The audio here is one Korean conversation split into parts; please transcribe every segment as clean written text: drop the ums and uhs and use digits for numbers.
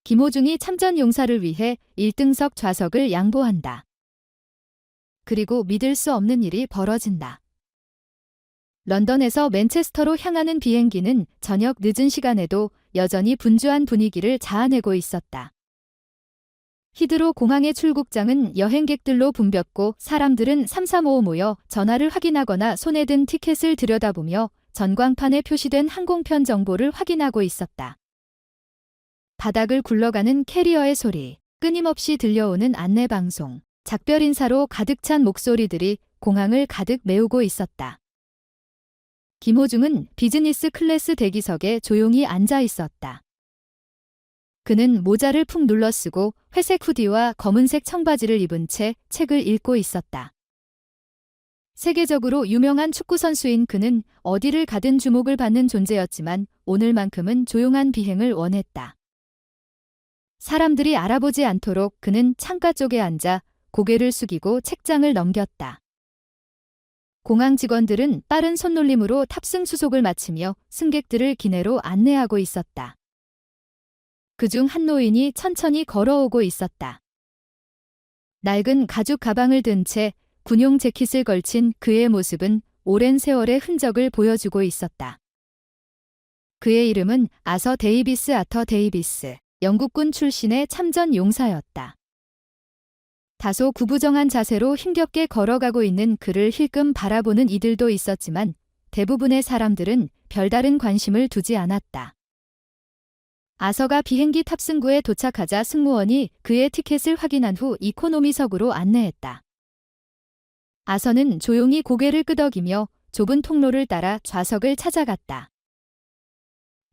김호중이 참전 용사를 위해 1등석 좌석을 양보한다. 그리고 믿을 수 없는 일이 벌어진다. 런던에서 맨체스터로 향하는 비행기는 저녁 늦은 시간에도 여전히 분주한 분위기를 자아내고 있었다. 히드로 공항의 출국장은 여행객들로 붐볐고 사람들은 삼삼오오 모여 전화를 확인하거나 손에 든 티켓을 들여다보며 전광판에 표시된 항공편 정보를 확인하고 있었다. 바닥을 굴러가는 캐리어의 소리, 끊임없이 들려오는 안내방송, 작별 인사로 가득 찬 목소리들이 공항을 가득 메우고 있었다. 김호중은 비즈니스 클래스 대기석에 조용히 앉아 있었다. 그는 모자를 푹 눌러쓰고 회색 후디와 검은색 청바지를 입은 채 책을 읽고 있었다. 세계적으로 유명한 축구선수인 그는 어디를 가든 주목을 받는 존재였지만 오늘만큼은 조용한 비행을 원했다. 사람들이 알아보지 않도록 그는 창가 쪽에 앉아 고개를 숙이고 책장을 넘겼다. 공항 직원들은 빠른 손놀림으로 탑승 수속을 마치며 승객들을 기내로 안내하고 있었다. 그중 한 노인이 천천히 걸어오고 있었다. 낡은 가죽 가방을 든 채 군용 재킷을 걸친 그의 모습은 오랜 세월의 흔적을 보여주고 있었다. 그의 이름은 아서 데이비스 아터 데이비스, 영국군 출신의 참전 용사였다. 다소 구부정한 자세로 힘겹게 걸어가고 있는 그를 힐끔 바라보는 이들도 있었지만 대부분의 사람들은 별다른 관심을 두지 않았다. 아서가 비행기 탑승구에 도착하자 승무원이 그의 티켓을 확인한 후 이코노미석으로 안내했다. 아서는 조용히 고개를 끄덕이며 좁은 통로를 따라 좌석을 찾아갔다.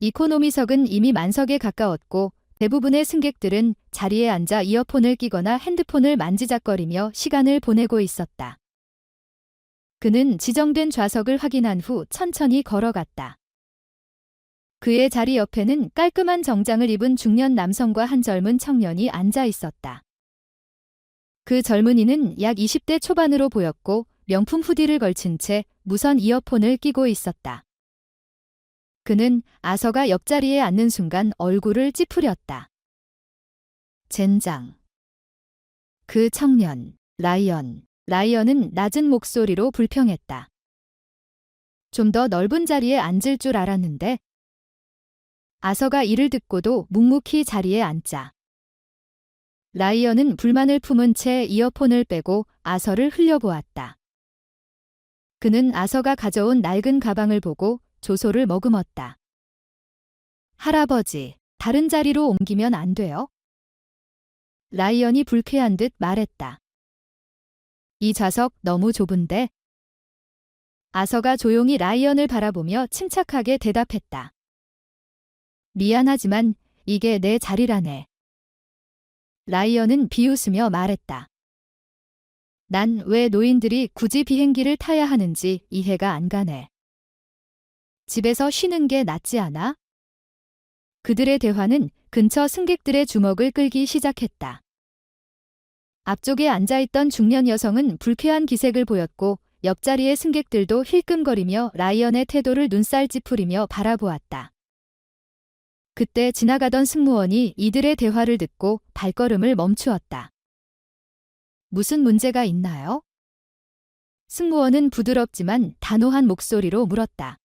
이코노미석은 이미 만석에 가까웠고 대부분의 승객들은 자리에 앉아 이어폰을 끼거나 핸드폰을 만지작거리며 시간을 보내고 있었다. 그는 지정된 좌석을 확인한 후 천천히 걸어갔다. 그의 자리 옆에는 깔끔한 정장을 입은 중년 남성과 한 젊은 청년이 앉아 있었다. 그 젊은이는 약 20대 초반으로 보였고 명품 후디를 걸친 채 무선 이어폰을 끼고 있었다. 그는 아서가 옆자리에 앉는 순간 얼굴을 찌푸렸다. 젠장. 그 청년, 라이언은 낮은 목소리로 불평했다. 좀 더 넓은 자리에 앉을 줄 알았는데. 아서가 이를 듣고도 묵묵히 자리에 앉자. 라이언은 불만을 품은 채 이어폰을 빼고 아서를 흘려보았다. 그는 아서가 가져온 낡은 가방을 보고 조소를 머금었다. 할아버지, 다른 자리로 옮기면 안 돼요? 라이언이 불쾌한 듯 말했다. 이 좌석 너무 좁은데? 아서가 조용히 라이언을 바라보며 침착하게 대답했다. 미안하지만 이게 내 자리라네. 라이언은 비웃으며 말했다. 난 왜 노인들이 굳이 비행기를 타야 하는지 이해가 안 가네. 집에서 쉬는 게 낫지 않아? 그들의 대화는 근처 승객들의 주목을 끌기 시작했다. 앞쪽에 앉아있던 중년 여성은 불쾌한 기색을 보였고 옆자리의 승객들도 힐끔거리며 라이언의 태도를 눈살 찌푸리며 바라보았다. 그때 지나가던 승무원이 이들의 대화를 듣고 발걸음을 멈추었다. 무슨 문제가 있나요? 승무원은 부드럽지만 단호한 목소리로 물었다.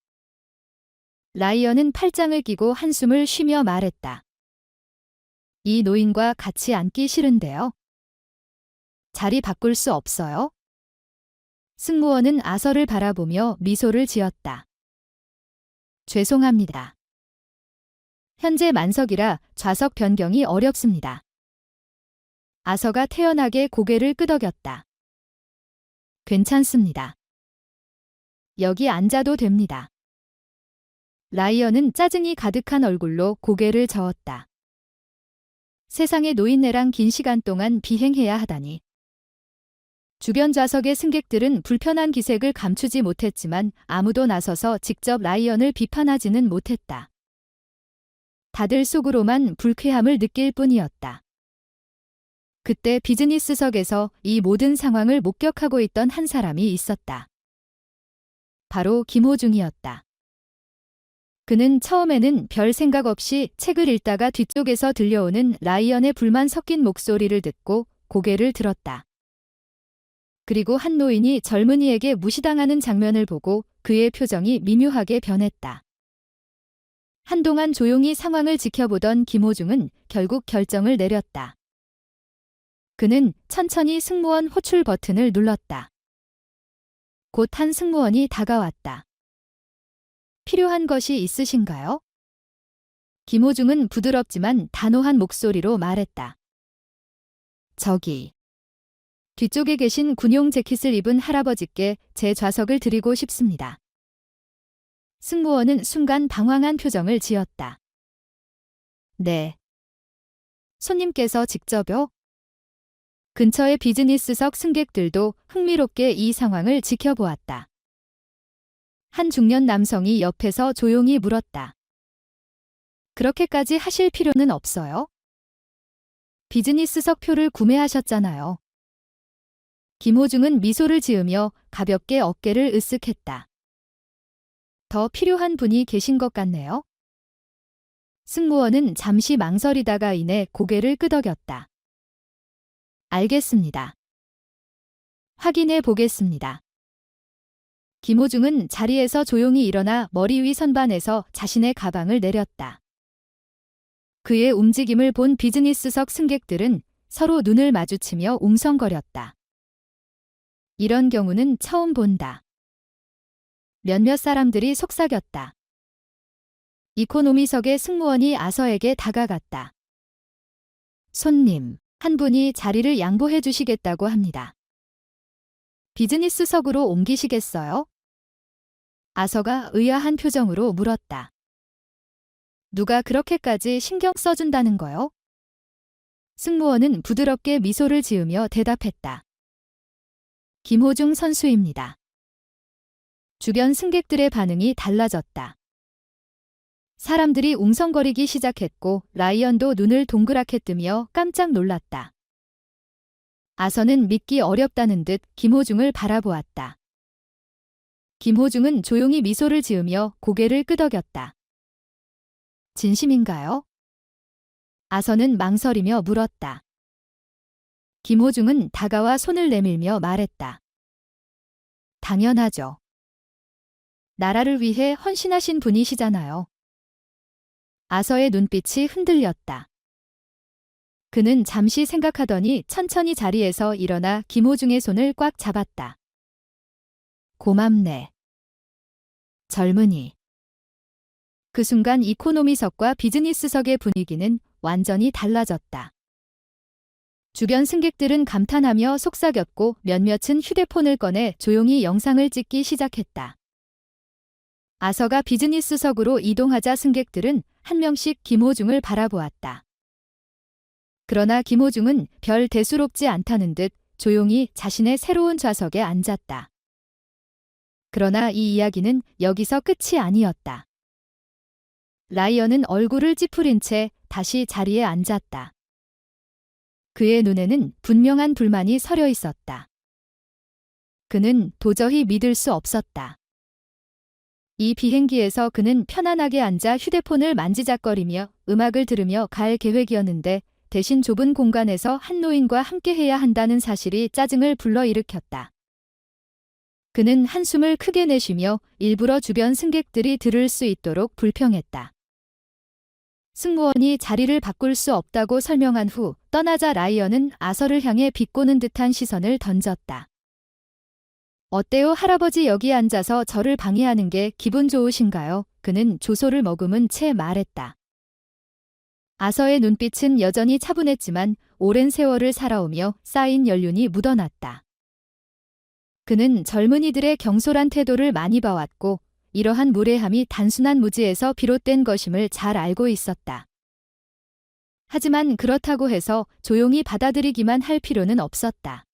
라이언은 팔짱을 끼고 한숨을 쉬며 말했다. 이 노인과 같이 앉기 싫은데요. 자리 바꿀 수 없어요? 승무원은 아서를 바라보며 미소를 지었다. 죄송합니다. 현재 만석이라 좌석 변경이 어렵습니다. 아서가 태연하게 고개를 끄덕였다. 괜찮습니다. 여기 앉아도 됩니다. 라이언은 짜증이 가득한 얼굴로 고개를 저었다. 세상에 노인네랑 긴 시간 동안 비행해야 하다니. 주변 좌석의 승객들은 불편한 기색을 감추지 못했지만 아무도 나서서 직접 라이언을 비판하지는 못했다. 다들 속으로만 불쾌함을 느낄 뿐이었다. 그때 비즈니스석에서 이 모든 상황을 목격하고 있던 한 사람이 있었다. 바로 김호중이었다. 그는 처음에는 별 생각 없이 책을 읽다가 뒤쪽에서 들려오는 라이언의 불만 섞인 목소리를 듣고 고개를 들었다. 그리고 한 노인이 젊은이에게 무시당하는 장면을 보고 그의 표정이 미묘하게 변했다. 한동안 조용히 상황을 지켜보던 김호중은 결국 결정을 내렸다. 그는 천천히 승무원 호출 버튼을 눌렀다. 곧 한 승무원이 다가왔다. 필요한 것이 있으신가요? 김호중은 부드럽지만 단호한 목소리로 말했다. 저기. 뒤쪽에 계신 군용 재킷을 입은 할아버지께 제 좌석을 드리고 싶습니다. 승무원은 순간 방황한 표정을 지었다. 네. 손님께서 직접요? 근처의 비즈니스석 승객들도 흥미롭게 이 상황을 지켜보았다. 한 중년 남성이 옆에서 조용히 물었다. 그렇게까지 하실 필요는 없어요. 비즈니스석 표를 구매하셨잖아요. 김호중은 미소를 지으며 가볍게 어깨를 으쓱했다. 더 필요한 분이 계신 것 같네요. 승무원은 잠시 망설이다가 이내 고개를 끄덕였다. 알겠습니다. 확인해 보겠습니다. 김호중은 자리에서 조용히 일어나 머리 위 선반에서 자신의 가방을 내렸다. 그의 움직임을 본 비즈니스석 승객들은 서로 눈을 마주치며 웅성거렸다. 이런 경우는 처음 본다. 몇몇 사람들이 속삭였다. 이코노미석의 승무원이 아서에게 다가갔다. 손님, 한 분이 자리를 양보해 주시겠다고 합니다. 비즈니스석으로 옮기시겠어요? 아서가 의아한 표정으로 물었다. 누가 그렇게까지 신경 써준다는 거요? 승무원은 부드럽게 미소를 지으며 대답했다. 김호중 선수입니다. 주변 승객들의 반응이 달라졌다. 사람들이 웅성거리기 시작했고 라이언도 눈을 동그랗게 뜨며 깜짝 놀랐다. 아서는 믿기 어렵다는 듯 김호중을 바라보았다. 김호중은 조용히 미소를 지으며 고개를 끄덕였다. 진심인가요? 아서는 망설이며 물었다. 김호중은 다가와 손을 내밀며 말했다. 당연하죠. 나라를 위해 헌신하신 분이시잖아요. 아서의 눈빛이 흔들렸다. 그는 잠시 생각하더니 천천히 자리에서 일어나 김호중의 손을 꽉 잡았다. 고맙네. 젊은이. 그 순간 이코노미석과 비즈니스석의 분위기는 완전히 달라졌다. 주변 승객들은 감탄하며 속삭였고 몇몇은 휴대폰을 꺼내 조용히 영상을 찍기 시작했다. 아서가 비즈니스석으로 이동하자 승객들은 한 명씩 김호중을 바라보았다. 그러나 김호중은 별 대수롭지 않다는 듯 조용히 자신의 새로운 좌석에 앉았다. 그러나 이 이야기는 여기서 끝이 아니었다. 라이언은 얼굴을 찌푸린 채 다시 자리에 앉았다. 그의 눈에는 분명한 불만이 서려 있었다. 그는 도저히 믿을 수 없었다. 이 비행기에서 그는 편안하게 앉아 휴대폰을 만지작거리며 음악을 들으며 갈 계획이었는데 대신 좁은 공간에서 한 노인과 함께해야 한다는 사실이 짜증을 불러일으켰다. 그는 한숨을 크게 내쉬며 일부러 주변 승객들이 들을 수 있도록 불평했다. 승무원이 자리를 바꿀 수 없다고 설명한 후 떠나자 라이언은 아서를 향해 비꼬는 듯한 시선을 던졌다. 어때요, 할아버지, 여기 앉아서 저를 방해하는 게 기분 좋으신가요? 그는 조소를 머금은 채 말했다. 아서의 눈빛은 여전히 차분했지만 오랜 세월을 살아오며 쌓인 연륜이 묻어났다. 그는 젊은이들의 경솔한 태도를 많이 봐왔고 이러한 무례함이 단순한 무지에서 비롯된 것임을 잘 알고 있었다. 하지만 그렇다고 해서 조용히 받아들이기만 할 필요는 없었다.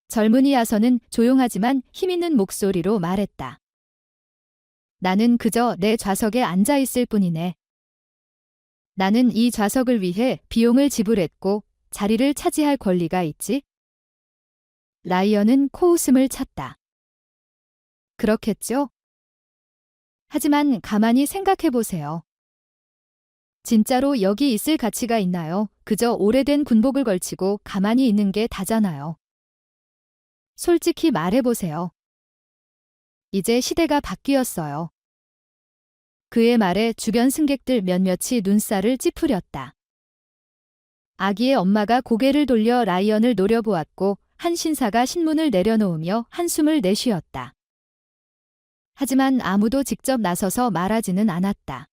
젊은이 아서는 조용하지만 힘있는 목소리로 말했다. 나는 그저 내 좌석에 앉아 있을 뿐이네. 나는 이 좌석을 위해 비용을 지불했고 자리를 차지할 권리가 있지? 라이언은 코웃음을 쳤다. 그렇겠죠? 하지만 가만히 생각해 보세요. 진짜로 여기 있을 가치가 있나요? 그저 오래된 군복을 걸치고 가만히 있는 게 다잖아요. 솔직히 말해보세요. 이제 시대가 바뀌었어요. 그의 말에 주변 승객들 몇몇이 눈살을 찌푸렸다. 아기의 엄마가 고개를 돌려 라이언을 노려보았고 한 신사가 신문을 내려놓으며 한숨을 내쉬었다. 하지만 아무도 직접 나서서 말하지는 않았다.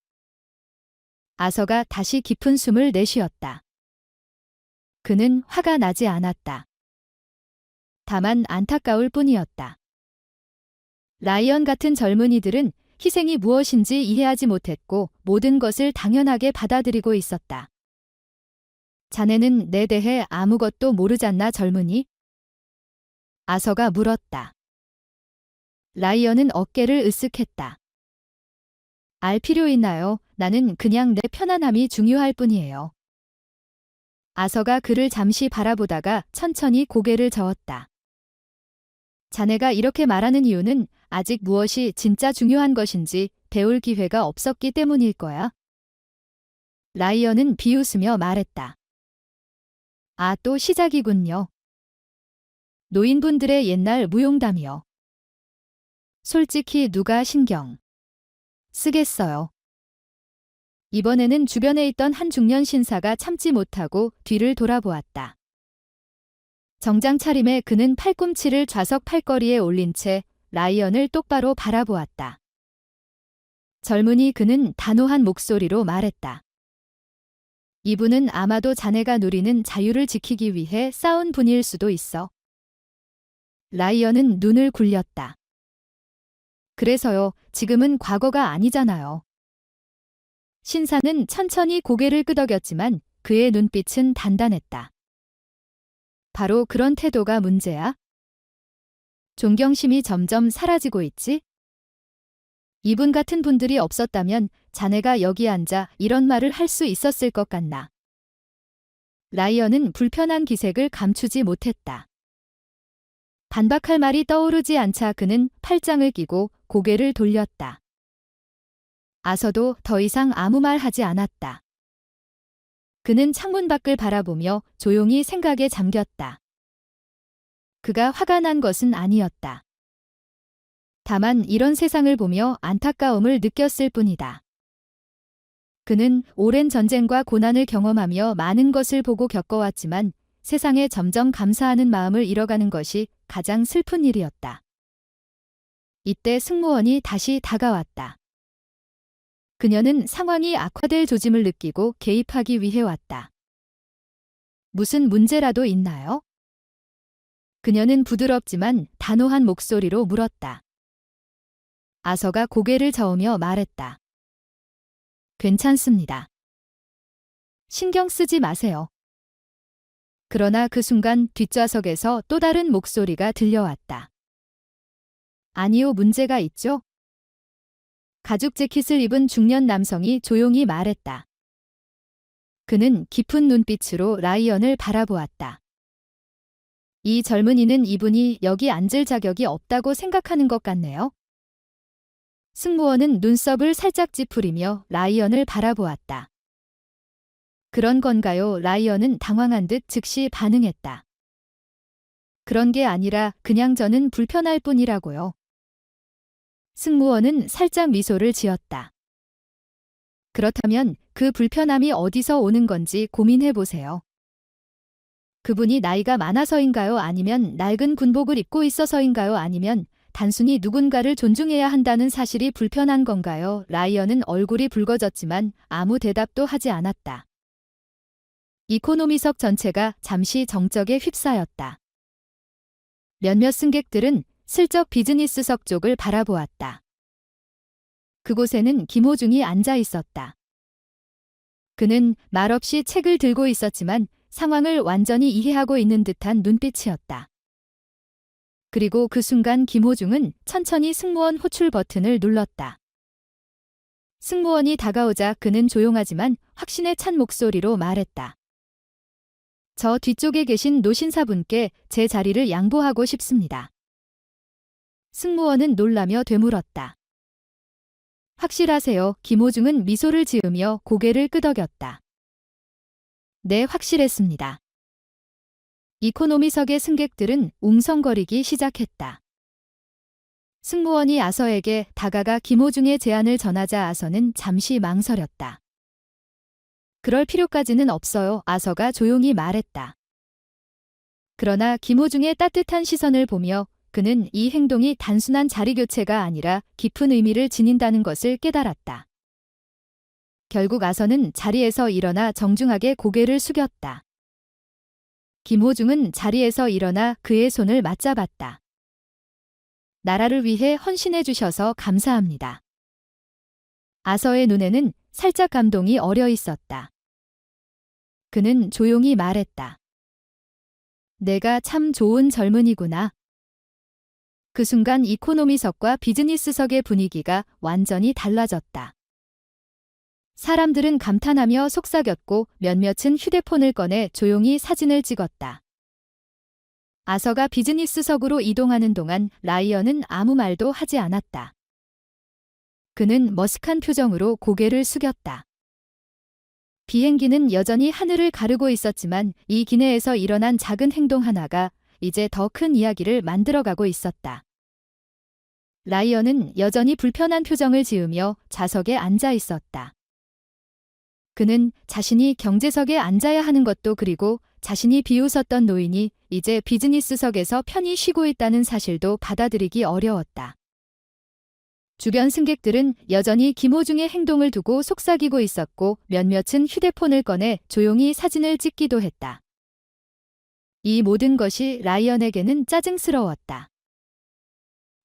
아서가 다시 깊은 숨을 내쉬었다. 그는 화가 나지 않았다. 다만 안타까울 뿐이었다. 라이언 같은 젊은이들은 희생이 무엇인지 이해하지 못했고 모든 것을 당연하게 받아들이고 있었다. 자네는 내 대해 아무것도 모르잖나 젊은이? 아서가 물었다. 라이언은 어깨를 으쓱했다. 알 필요 있나요? 나는 그냥 내 편안함이 중요할 뿐이에요. 아서가 그를 잠시 바라보다가 천천히 고개를 저었다. 자네가 이렇게 말하는 이유는 아직 무엇이 진짜 중요한 것인지 배울 기회가 없었기 때문일 거야. 라이언은 비웃으며 말했다. 아, 또 시작이군요. 노인분들의 옛날 무용담이요. 솔직히 누가 신경 쓰겠어요. 이번에는 주변에 있던 한 중년 신사가 참지 못하고 뒤를 돌아보았다. 정장 차림에 그는 팔꿈치를 좌석 팔걸이에 올린 채 라이언을 똑바로 바라보았다. 젊은이 그는 단호한 목소리로 말했다. 이분은 아마도 자네가 누리는 자유를 지키기 위해 싸운 분일 수도 있어. 라이언은 눈을 굴렸다. 그래서요, 지금은 과거가 아니잖아요. 신사는 천천히 고개를 끄덕였지만 그의 눈빛은 단단했다. 바로 그런 태도가 문제야. 존경심이 점점 사라지고 있지? 이분 같은 분들이 없었다면 자네가 여기 앉아 이런 말을 할 수 있었을 것 같나. 라이언은 불편한 기색을 감추지 못했다. 반박할 말이 떠오르지 않자 그는 팔짱을 끼고 고개를 돌렸다. 아서도 더 이상 아무 말 하지 않았다. 그는 창문 밖을 바라보며 조용히 생각에 잠겼다. 그가 화가 난 것은 아니었다. 다만 이런 세상을 보며 안타까움을 느꼈을 뿐이다. 그는 오랜 전쟁과 고난을 경험하며 많은 것을 보고 겪어왔지만 세상에 점점 감사하는 마음을 잃어가는 것이 가장 슬픈 일이었다. 이때 승무원이 다시 다가왔다. 그녀는 상황이 악화될 조짐을 느끼고 개입하기 위해 왔다. 무슨 문제라도 있나요? 그녀는 부드럽지만 단호한 목소리로 물었다. 아서가 고개를 저으며 말했다. 괜찮습니다. 신경 쓰지 마세요. 그러나 그 순간 뒷좌석에서 또 다른 목소리가 들려왔다. 아니요, 문제가 있죠? 가죽 재킷을 입은 중년 남성이 조용히 말했다. 그는 깊은 눈빛으로 라이언을 바라보았다. 이 젊은이는 이분이 여기 앉을 자격이 없다고 생각하는 것 같네요. 승무원은 눈썹을 살짝 찌푸리며 라이언을 바라보았다. 그런 건가요? 라이언은 당황한 듯 즉시 반응했다. 그런 게 아니라 그냥 저는 불편할 뿐이라고요. 승무원은 살짝 미소를 지었다. 그렇다면 그 불편함이 어디서 오는 건지 고민해 보세요. 그분이 나이가 많아서인가요? 아니면 낡은 군복을 입고 있어서인가요? 아니면 단순히 누군가를 존중해야 한다는 사실이 불편한 건가요? 라이언은 얼굴이 붉어졌지만 아무 대답도 하지 않았다. 이코노미석 전체가 잠시 정적에 휩싸였다. 몇몇 승객들은 슬쩍 비즈니스석 쪽을 바라보았다. 그곳에는 김호중이 앉아 있었다. 그는 말없이 책을 들고 있었지만 상황을 완전히 이해하고 있는 듯한 눈빛이었다. 그리고 그 순간 김호중은 천천히 승무원 호출 버튼을 눌렀다. 승무원이 다가오자 그는 조용하지만 확신에 찬 목소리로 말했다. 저 뒤쪽에 계신 노신사분께 제 자리를 양보하고 싶습니다. 승무원은 놀라며 되물었다. 확실하세요? 김호중은 미소를 지으며 고개를 끄덕였다. 네, 확실했습니다. 이코노미석의 승객들은 웅성거리기 시작했다. 승무원이 아서에게 다가가 김호중의 제안을 전하자 아서는 잠시 망설였다. 그럴 필요까지는 없어요. 아서가 조용히 말했다. 그러나 김호중의 따뜻한 시선을 보며 그는 이 행동이 단순한 자리교체가 아니라 깊은 의미를 지닌다는 것을 깨달았다. 결국 아서는 자리에서 일어나 정중하게 고개를 숙였다. 김호중은 자리에서 일어나 그의 손을 맞잡았다. 나라를 위해 헌신해 주셔서 감사합니다. 아서의 눈에는 살짝 감동이 어려 있었다. 그는 조용히 말했다. 내가 참 좋은 젊은이구나. 그 순간 이코노미석과 비즈니스석의 분위기가 완전히 달라졌다. 사람들은 감탄하며 속삭였고 몇몇은 휴대폰을 꺼내 조용히 사진을 찍었다. 아서가 비즈니스석으로 이동하는 동안 라이언은 아무 말도 하지 않았다. 그는 머쓱한 표정으로 고개를 숙였다. 비행기는 여전히 하늘을 가르고 있었지만 이 기내에서 일어난 작은 행동 하나가 이제 더 큰 이야기를 만들어가고 있었다. 라이언은 여전히 불편한 표정을 지으며 좌석에 앉아 있었다. 그는 자신이 경제석에 앉아야 하는 것도 그리고 자신이 비웃었던 노인이 이제 비즈니스석에서 편히 쉬고 있다는 사실도 받아들이기 어려웠다. 주변 승객들은 여전히 김호중의 행동을 두고 속삭이고 있었고 몇몇은 휴대폰을 꺼내 조용히 사진을 찍기도 했다. 이 모든 것이 라이언에게는 짜증스러웠다.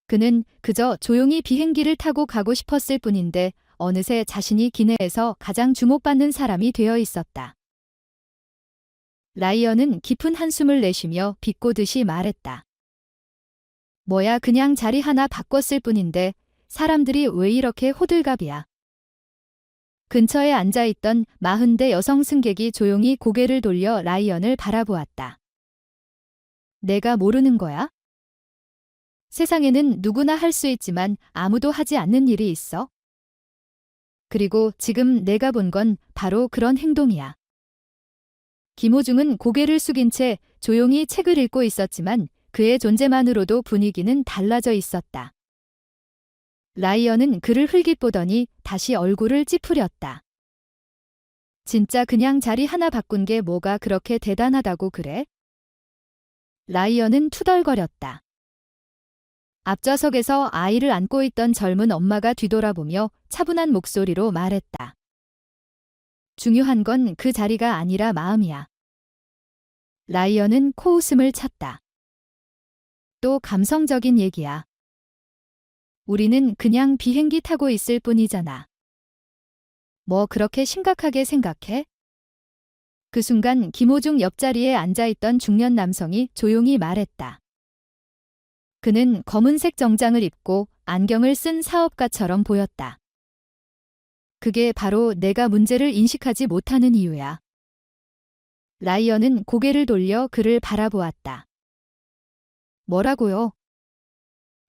그는 그저 조용히 비행기를 타고 가고 싶었을 뿐인데 어느새 자신이 기내에서 가장 주목받는 사람이 되어 있었다. 라이언은 깊은 한숨을 내쉬며 비꼬듯이 말했다. 뭐야, 그냥 자리 하나 바꿨을 뿐인데 사람들이 왜 이렇게 호들갑이야. 근처에 앉아있던 40대 여성 승객이 조용히 고개를 돌려 라이언을 바라보았다. 내가 모르는 거야? 세상에는 누구나 할 수 있지만 아무도 하지 않는 일이 있어? 그리고 지금 내가 본 건 바로 그런 행동이야. 김호중은 고개를 숙인 채 조용히 책을 읽고 있었지만 그의 존재만으로도 분위기는 달라져 있었다. 라이언은 그를 흘깃보더니 다시 얼굴을 찌푸렸다. 진짜 그냥 자리 하나 바꾼 게 뭐가 그렇게 대단하다고 그래? 라이언은 투덜거렸다. 앞좌석에서 아이를 안고 있던 젊은 엄마가 뒤돌아보며 차분한 목소리로 말했다. 중요한 건 그 자리가 아니라 마음이야. 라이언은 코웃음을 쳤다. 또 감성적인 얘기야. 우리는 그냥 비행기 타고 있을 뿐이잖아. 뭐 그렇게 심각하게 생각해? 그 순간 김호중 옆자리에 앉아있던 중년 남성이 조용히 말했다. 그는 검은색 정장을 입고 안경을 쓴 사업가처럼 보였다. 그게 바로 내가 문제를 인식하지 못하는 이유야. 라이언은 고개를 돌려 그를 바라보았다. 뭐라고요?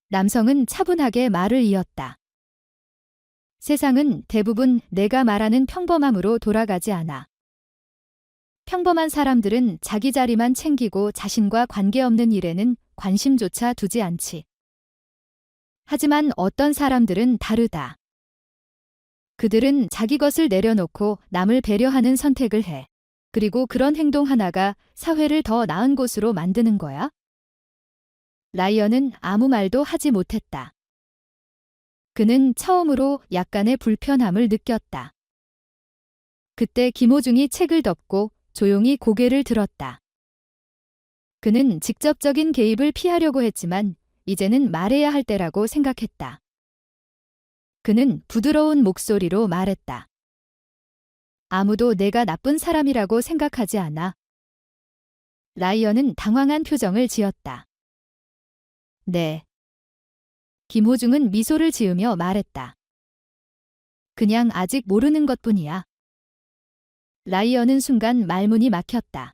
남성은 차분하게 말을 이었다. 세상은 대부분 내가 말하는 평범함으로 돌아가지 않아. 평범한 사람들은 자기 자리만 챙기고 자신과 관계없는 일에는 관심조차 두지 않지. 하지만 어떤 사람들은 다르다. 그들은 자기 것을 내려놓고 남을 배려하는 선택을 해. 그리고 그런 행동 하나가 사회를 더 나은 곳으로 만드는 거야. 라이언은 아무 말도 하지 못했다. 그는 처음으로 약간의 불편함을 느꼈다. 그때 김호중이 책을 덮고 조용히 고개를 들었다. 그는 직접적인 개입을 피하려고 했지만 이제는 말해야 할 때라고 생각했다. 그는 부드러운 목소리로 말했다. 아무도 내가 나쁜 사람이라고 생각하지 않아. 라이언은 당황한 표정을 지었다. 네. 김호중은 미소를 지으며 말했다. 그냥 아직 모르는 것뿐이야. 라이언은 순간 말문이 막혔다.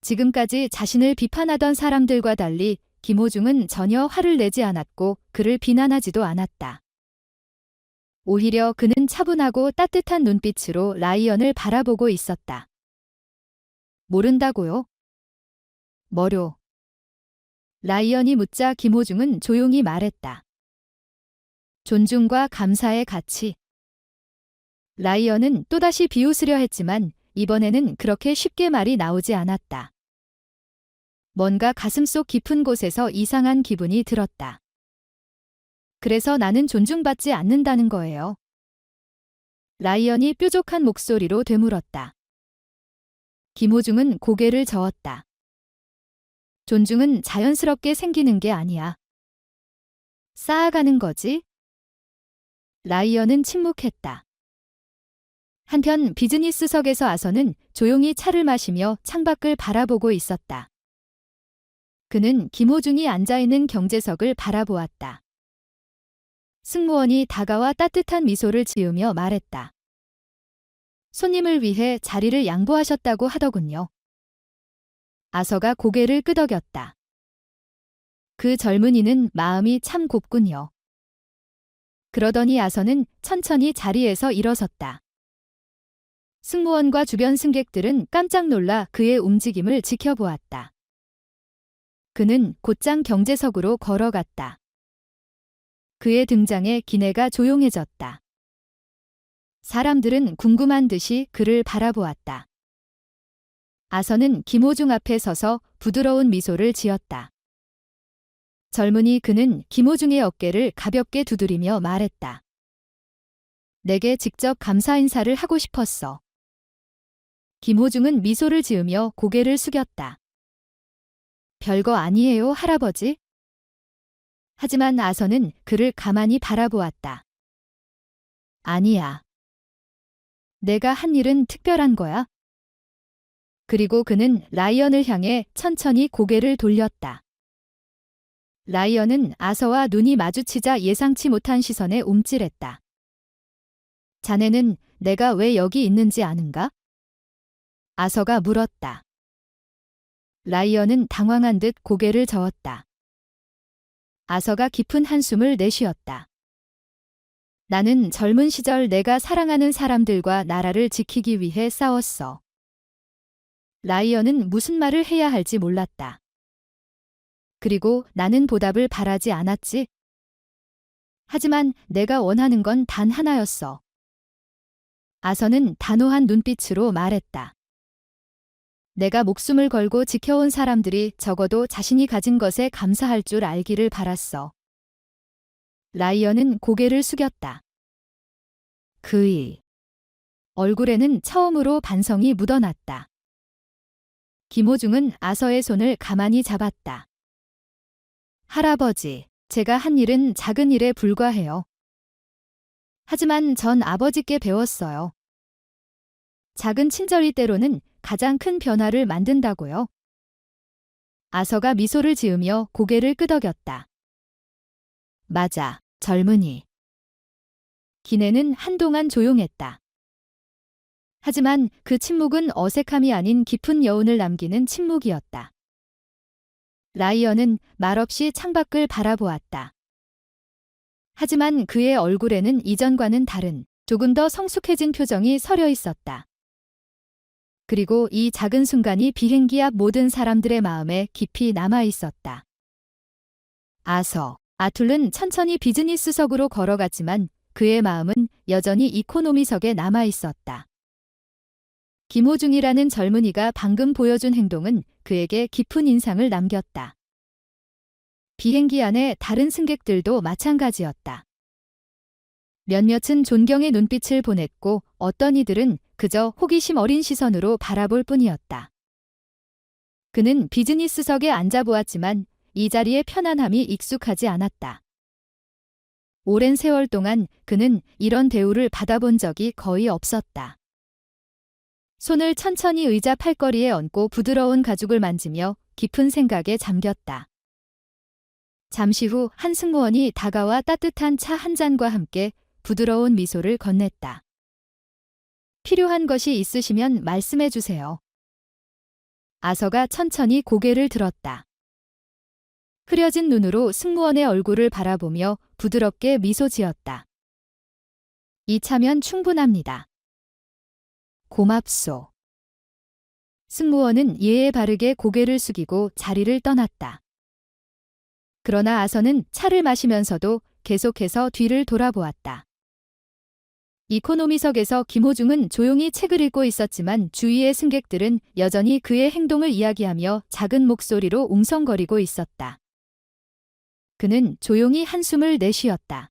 지금까지 자신을 비판하던 사람들과 달리 김호중은 전혀 화를 내지 않았고 그를 비난하지도 않았다. 오히려 그는 차분하고 따뜻한 눈빛으로 라이언을 바라보고 있었다. 모른다고요? 뭐료? 라이언이 묻자 김호중은 조용히 말했다. 존중과 감사의 가치. 라이언은 또다시 비웃으려 했지만 이번에는 그렇게 쉽게 말이 나오지 않았다. 뭔가 가슴속 깊은 곳에서 이상한 기분이 들었다. 그래서 나는 존중받지 않는다는 거예요. 라이언이 뾰족한 목소리로 되물었다. 김호중은 고개를 저었다. 존중은 자연스럽게 생기는 게 아니야. 쌓아가는 거지? 라이언은 침묵했다. 한편 비즈니스석에서 아서는 조용히 차를 마시며 창밖을 바라보고 있었다. 그는 김호중이 앉아있는 경제석을 바라보았다. 승무원이 다가와 따뜻한 미소를 지으며 말했다. 손님을 위해 자리를 양보하셨다고 하더군요. 아서가 고개를 끄덕였다. 그 젊은이는 마음이 참 곱군요. 그러더니 아서는 천천히 자리에서 일어섰다. 승무원과 주변 승객들은 깜짝 놀라 그의 움직임을 지켜보았다. 그는 곧장 경제석으로 걸어갔다. 그의 등장에 기내가 조용해졌다. 사람들은 궁금한 듯이 그를 바라보았다. 아서는 김호중 앞에 서서 부드러운 미소를 지었다. 젊은이 그는 김호중의 어깨를 가볍게 두드리며 말했다. 내게 직접 감사 인사를 하고 싶었어. 김호중은 미소를 지으며 고개를 숙였다. 별거 아니에요, 할아버지. 하지만 아서는 그를 가만히 바라보았다. 아니야. 내가 한 일은 특별한 거야. 그리고 그는 라이언을 향해 천천히 고개를 돌렸다. 라이언은 아서와 눈이 마주치자 예상치 못한 시선에 움찔했다. 자네는 내가 왜 여기 있는지 아는가? 아서가 물었다. 라이언은 당황한 듯 고개를 저었다. 아서가 깊은 한숨을 내쉬었다. 나는 젊은 시절 내가 사랑하는 사람들과 나라를 지키기 위해 싸웠어. 라이언은 무슨 말을 해야 할지 몰랐다. 그리고 나는 보답을 바라지 않았지. 하지만 내가 원하는 건 단 하나였어. 아서는 단호한 눈빛으로 말했다. 내가 목숨을 걸고 지켜온 사람들이 적어도 자신이 가진 것에 감사할 줄 알기를 바랐어. 라이언은 고개를 숙였다. 그의 얼굴에는 처음으로 반성이 묻어났다. 김호중은 아서의 손을 가만히 잡았다. 할아버지, 제가 한 일은 작은 일에 불과해요. 하지만 전 아버지께 배웠어요. 작은 친절이 때로는 가장 큰 변화를 만든다고요. 아서가 미소를 지으며 고개를 끄덕였다. 맞아, 젊은이. 기내는 한동안 조용했다. 하지만 그 침묵은 어색함이 아닌 깊은 여운을 남기는 침묵이었다. 라이언은 말없이 창밖을 바라보았다. 하지만 그의 얼굴에는 이전과는 다른 조금 더 성숙해진 표정이 서려 있었다. 그리고 이 작은 순간이 비행기 앞 모든 사람들의 마음에 깊이 남아 있었다. 아툴은 천천히 비즈니스석으로 걸어갔지만 그의 마음은 여전히 이코노미석에 남아 있었다. 김호중이라는 젊은이가 방금 보여준 행동은 그에게 깊은 인상을 남겼다. 비행기 안에 다른 승객들도 마찬가지였다. 몇몇은 존경의 눈빛을 보냈고 어떤 이들은 그저 호기심 어린 시선으로 바라볼 뿐이었다. 그는 비즈니스석에 앉아보았지만 이 자리의 편안함이 익숙하지 않았다. 오랜 세월 동안 그는 이런 대우를 받아본 적이 거의 없었다. 손을 천천히 의자 팔걸이에 얹고 부드러운 가죽을 만지며 깊은 생각에 잠겼다. 잠시 후 한 승무원이 다가와 따뜻한 차 한 잔과 함께 부드러운 미소를 건넸다. 필요한 것이 있으시면 말씀해 주세요. 아서가 천천히 고개를 들었다. 흐려진 눈으로 승무원의 얼굴을 바라보며 부드럽게 미소 지었다. 이 차면 충분합니다. 고맙소. 승무원은 예에 바르게 고개를 숙이고 자리를 떠났다. 그러나 아서는 차를 마시면서도 계속해서 뒤를 돌아보았다. 이코노미석에서 김호중은 조용히 책을 읽고 있었지만 주위의 승객들은 여전히 그의 행동을 이야기하며 작은 목소리로 웅성거리고 있었다. 그는 조용히 한숨을 내쉬었다.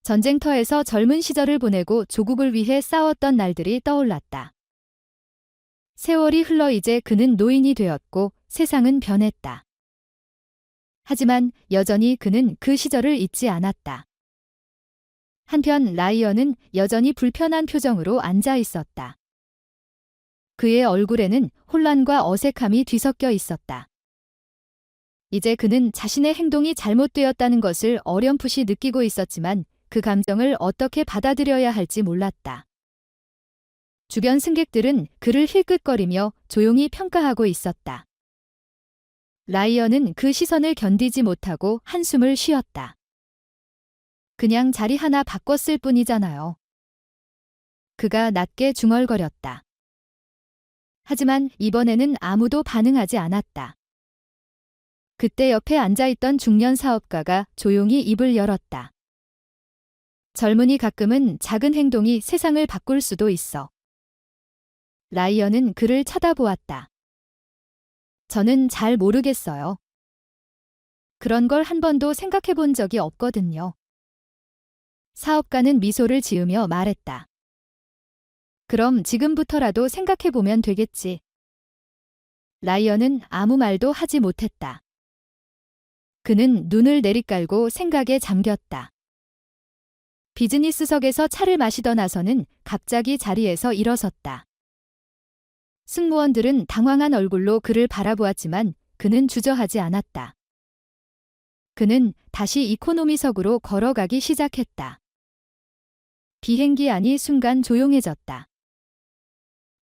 전쟁터에서 젊은 시절을 보내고 조국을 위해 싸웠던 날들이 떠올랐다. 세월이 흘러 이제 그는 노인이 되었고 세상은 변했다. 하지만 여전히 그는 그 시절을 잊지 않았다. 한편 라이언은 여전히 불편한 표정으로 앉아 있었다. 그의 얼굴에는 혼란과 어색함이 뒤섞여 있었다. 이제 그는 자신의 행동이 잘못되었다는 것을 어렴풋이 느끼고 있었지만 그 감정을 어떻게 받아들여야 할지 몰랐다. 주변 승객들은 그를 힐끗거리며 조용히 평가하고 있었다. 라이언은 그 시선을 견디지 못하고 한숨을 쉬었다. 그냥 자리 하나 바꿨을 뿐이잖아요. 그가 낮게 중얼거렸다. 하지만 이번에는 아무도 반응하지 않았다. 그때 옆에 앉아있던 중년 사업가가 조용히 입을 열었다. 젊은이 가끔은 작은 행동이 세상을 바꿀 수도 있어. 라이언은 그를 쳐다보았다. 저는 잘 모르겠어요. 그런 걸 한 번도 생각해 본 적이 없거든요. 사업가는 미소를 지으며 말했다. 그럼 지금부터라도 생각해 보면 되겠지. 라이언은 아무 말도 하지 못했다. 그는 눈을 내리깔고 생각에 잠겼다. 비즈니스석에서 차를 마시던 아서는 갑자기 자리에서 일어섰다. 승무원들은 당황한 얼굴로 그를 바라보았지만 그는 주저하지 않았다. 그는 다시 이코노미석으로 걸어가기 시작했다. 비행기 안이 순간 조용해졌다.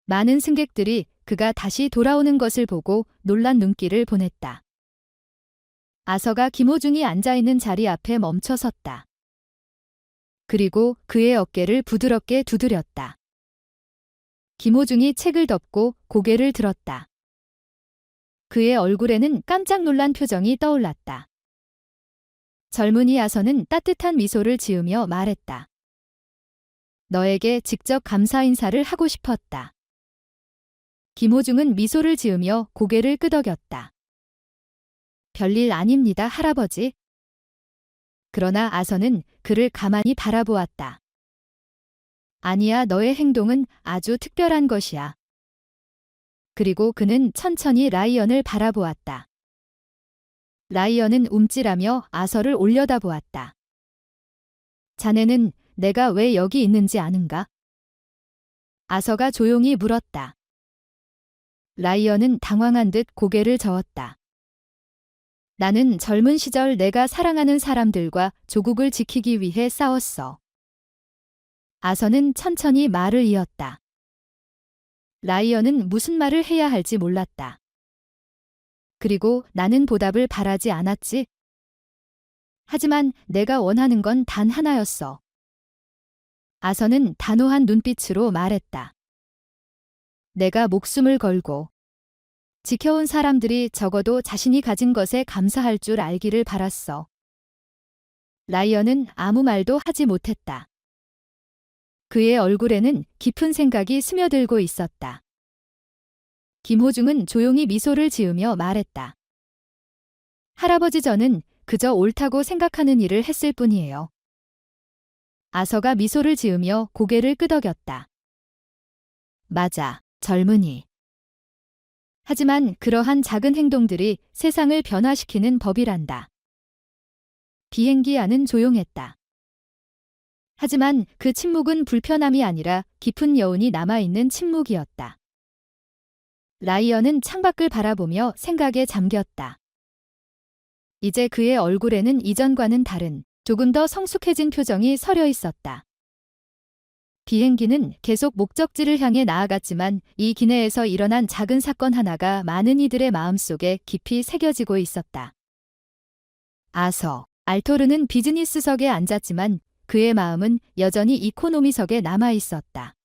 많은 승객들이 그가 다시 돌아오는 것을 보고 놀란 눈길을 보냈다. 아서가 김호중이 앉아있는 자리 앞에 멈춰 섰다. 그리고 그의 어깨를 부드럽게 두드렸다. 김호중이 책을 덮고 고개를 들었다. 그의 얼굴에는 깜짝 놀란 표정이 떠올랐다. 젊은이 아서는 따뜻한 미소를 지으며 말했다. 너에게 직접 감사 인사를 하고 싶었다. 김호중은 미소를 지으며 고개를 끄덕였다. 별일 아닙니다, 할아버지. 그러나 아서는 그를 가만히 바라보았다. 아니야, 너의 행동은 아주 특별한 것이야. 그리고 그는 천천히 라이언을 바라보았다. 라이언은 움찔하며 아서를 올려다보았다. 자네는 내가 왜 여기 있는지 아는가? 아서가 조용히 물었다. 라이언은 당황한 듯 고개를 저었다. 나는 젊은 시절 내가 사랑하는 사람들과 조국을 지키기 위해 싸웠어. 아서는 천천히 말을 이었다. 라이언은 무슨 말을 해야 할지 몰랐다. 그리고 나는 보답을 바라지 않았지. 하지만 내가 원하는 건 단 하나였어. 아서는 단호한 눈빛으로 말했다. 내가 목숨을 걸고 지켜온 사람들이 적어도 자신이 가진 것에 감사할 줄 알기를 바랐어. 라이언은 아무 말도 하지 못했다. 그의 얼굴에는 깊은 생각이 스며들고 있었다. 김호중은 조용히 미소를 지으며 말했다. 할아버지, 저는 그저 옳다고 생각하는 일을 했을 뿐이에요. 아서가 미소를 지으며 고개를 끄덕였다. 맞아, 젊은이. 하지만 그러한 작은 행동들이 세상을 변화시키는 법이란다. 비행기 안은 조용했다. 하지만 그 침묵은 불편함이 아니라 깊은 여운이 남아있는 침묵이었다. 라이언은 창밖을 바라보며 생각에 잠겼다. 이제 그의 얼굴에는 이전과는 다른 조금 더 성숙해진 표정이 서려 있었다. 비행기는 계속 목적지를 향해 나아갔지만 이 기내에서 일어난 작은 사건 하나가 많은 이들의 마음속에 깊이 새겨지고 있었다. 아서, 알토르는 비즈니스석에 앉았지만 그의 마음은 여전히 이코노미석에 남아 있었다.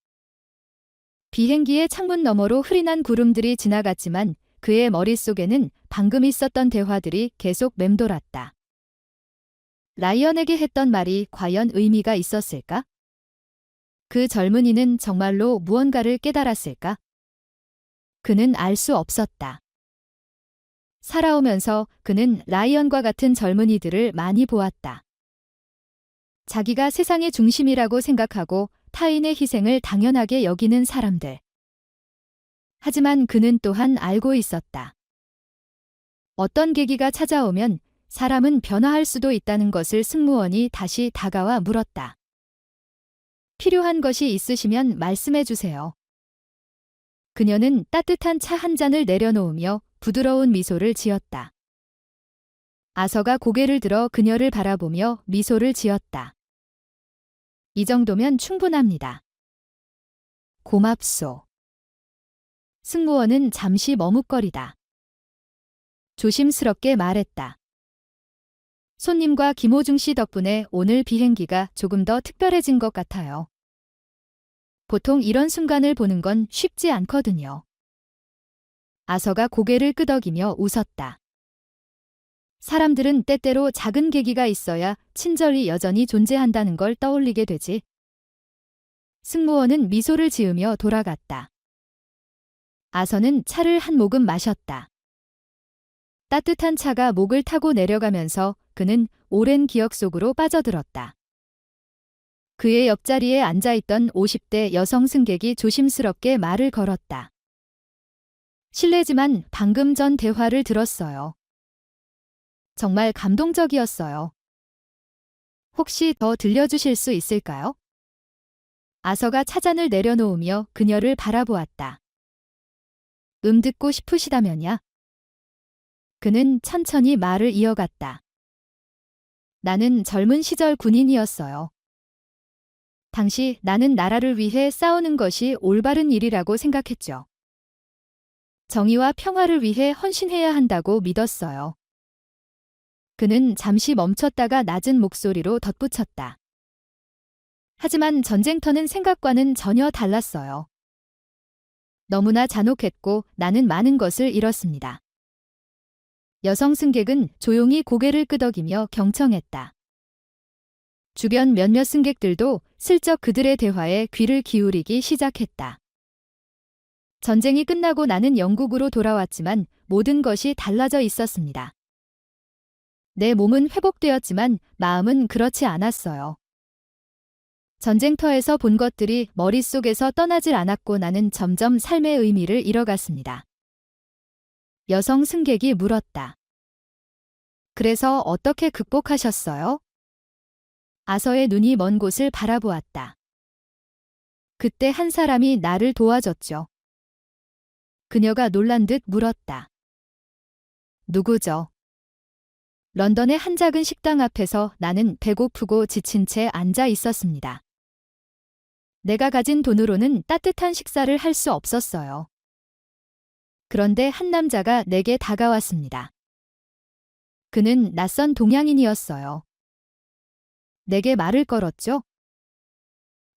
비행기의 창문 너머로 흐릿한 구름들이 지나갔지만 그의 머릿속에는 방금 있었던 대화들이 계속 맴돌았다. 라이언에게 했던 말이 과연 의미가 있었을까? 그 젊은이는 정말로 무언가를 깨달았을까? 그는 알 수 없었다. 살아오면서 그는 라이언과 같은 젊은이들을 많이 보았다. 자기가 세상의 중심이라고 생각하고 타인의 희생을 당연하게 여기는 사람들. 하지만 그는 또한 알고 있었다. 어떤 계기가 찾아오면 사람은 변화할 수도 있다는 것을 승무원이 다시 다가와 물었다. 필요한 것이 있으시면 말씀해 주세요. 그녀는 따뜻한 차 한 잔을 내려놓으며 부드러운 미소를 지었다. 아서가 고개를 들어 그녀를 바라보며 미소를 지었다. 이 정도면 충분합니다. 고맙소. 승무원은 잠시 머뭇거리다. 조심스럽게 말했다. 손님과 김호중 씨 덕분에 오늘 비행기가 조금 더 특별해진 것 같아요. 보통 이런 순간을 보는 건 쉽지 않거든요. 아서가 고개를 끄덕이며 웃었다. 사람들은 때때로 작은 계기가 있어야 친절이 여전히 존재한다는 걸 떠올리게 되지. 승무원은 미소를 지으며 돌아갔다. 아서는 차를 한 모금 마셨다. 따뜻한 차가 목을 타고 내려가면서 그는 오랜 기억 속으로 빠져들었다. 그의 옆자리에 앉아있던 50대 여성 승객이 조심스럽게 말을 걸었다. 실례지만 방금 전 대화를 들었어요. 정말 감동적이었어요. 혹시 더 들려주실 수 있을까요? 아서가 차잔을 내려놓으며 그녀를 바라보았다. 듣고 싶으시다면야? 그는 천천히 말을 이어갔다. 나는 젊은 시절 군인이었어요. 당시 나는 나라를 위해 싸우는 것이 올바른 일이라고 생각했죠. 정의와 평화를 위해 헌신해야 한다고 믿었어요. 그는 잠시 멈췄다가 낮은 목소리로 덧붙였다. 하지만 전쟁터는 생각과는 전혀 달랐어요. 너무나 잔혹했고 나는 많은 것을 잃었습니다. 여성 승객은 조용히 고개를 끄덕이며 경청했다. 주변 몇몇 승객들도 슬쩍 그들의 대화에 귀를 기울이기 시작했다. 전쟁이 끝나고 나는 영국으로 돌아왔지만 모든 것이 달라져 있었습니다. 내 몸은 회복되었지만 마음은 그렇지 않았어요. 전쟁터에서 본 것들이 머릿속에서 떠나질 않았고 나는 점점 삶의 의미를 잃어갔습니다. 여성 승객이 물었다. 그래서 어떻게 극복하셨어요? 아서의 눈이 먼 곳을 바라보았다. 그때 한 사람이 나를 도와줬죠. 그녀가 놀란 듯 물었다. 누구죠? 런던의 한 작은 식당 앞에서 나는 배고프고 지친 채 앉아 있었습니다. 내가 가진 돈으로는 따뜻한 식사를 할 수 없었어요. 그런데 한 남자가 내게 다가왔습니다. 그는 낯선 동양인이었어요. 내게 말을 걸었죠.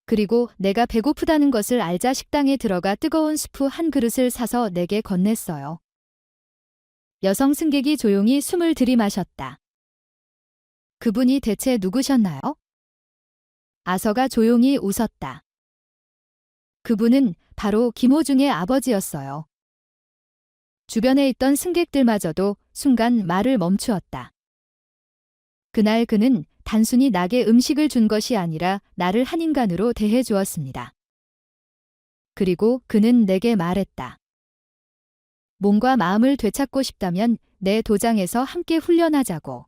그리고 내가 배고프다는 것을 알자 식당에 들어가 뜨거운 수프 한 그릇을 사서 내게 건넸어요. 여성 승객이 조용히 숨을 들이마셨다. 그분이 대체 누구셨나요? 아서가 조용히 웃었다. 그분은 바로 김호중의 아버지였어요. 주변에 있던 승객들마저도 순간 말을 멈추었다. 그날 그는 단순히 나게 음식을 준 것이 아니라 나를 한 인간으로 대해 주었습니다. 그리고 그는 내게 말했다. 몸과 마음을 되찾고 싶다면 내 도장에서 함께 훈련하자고.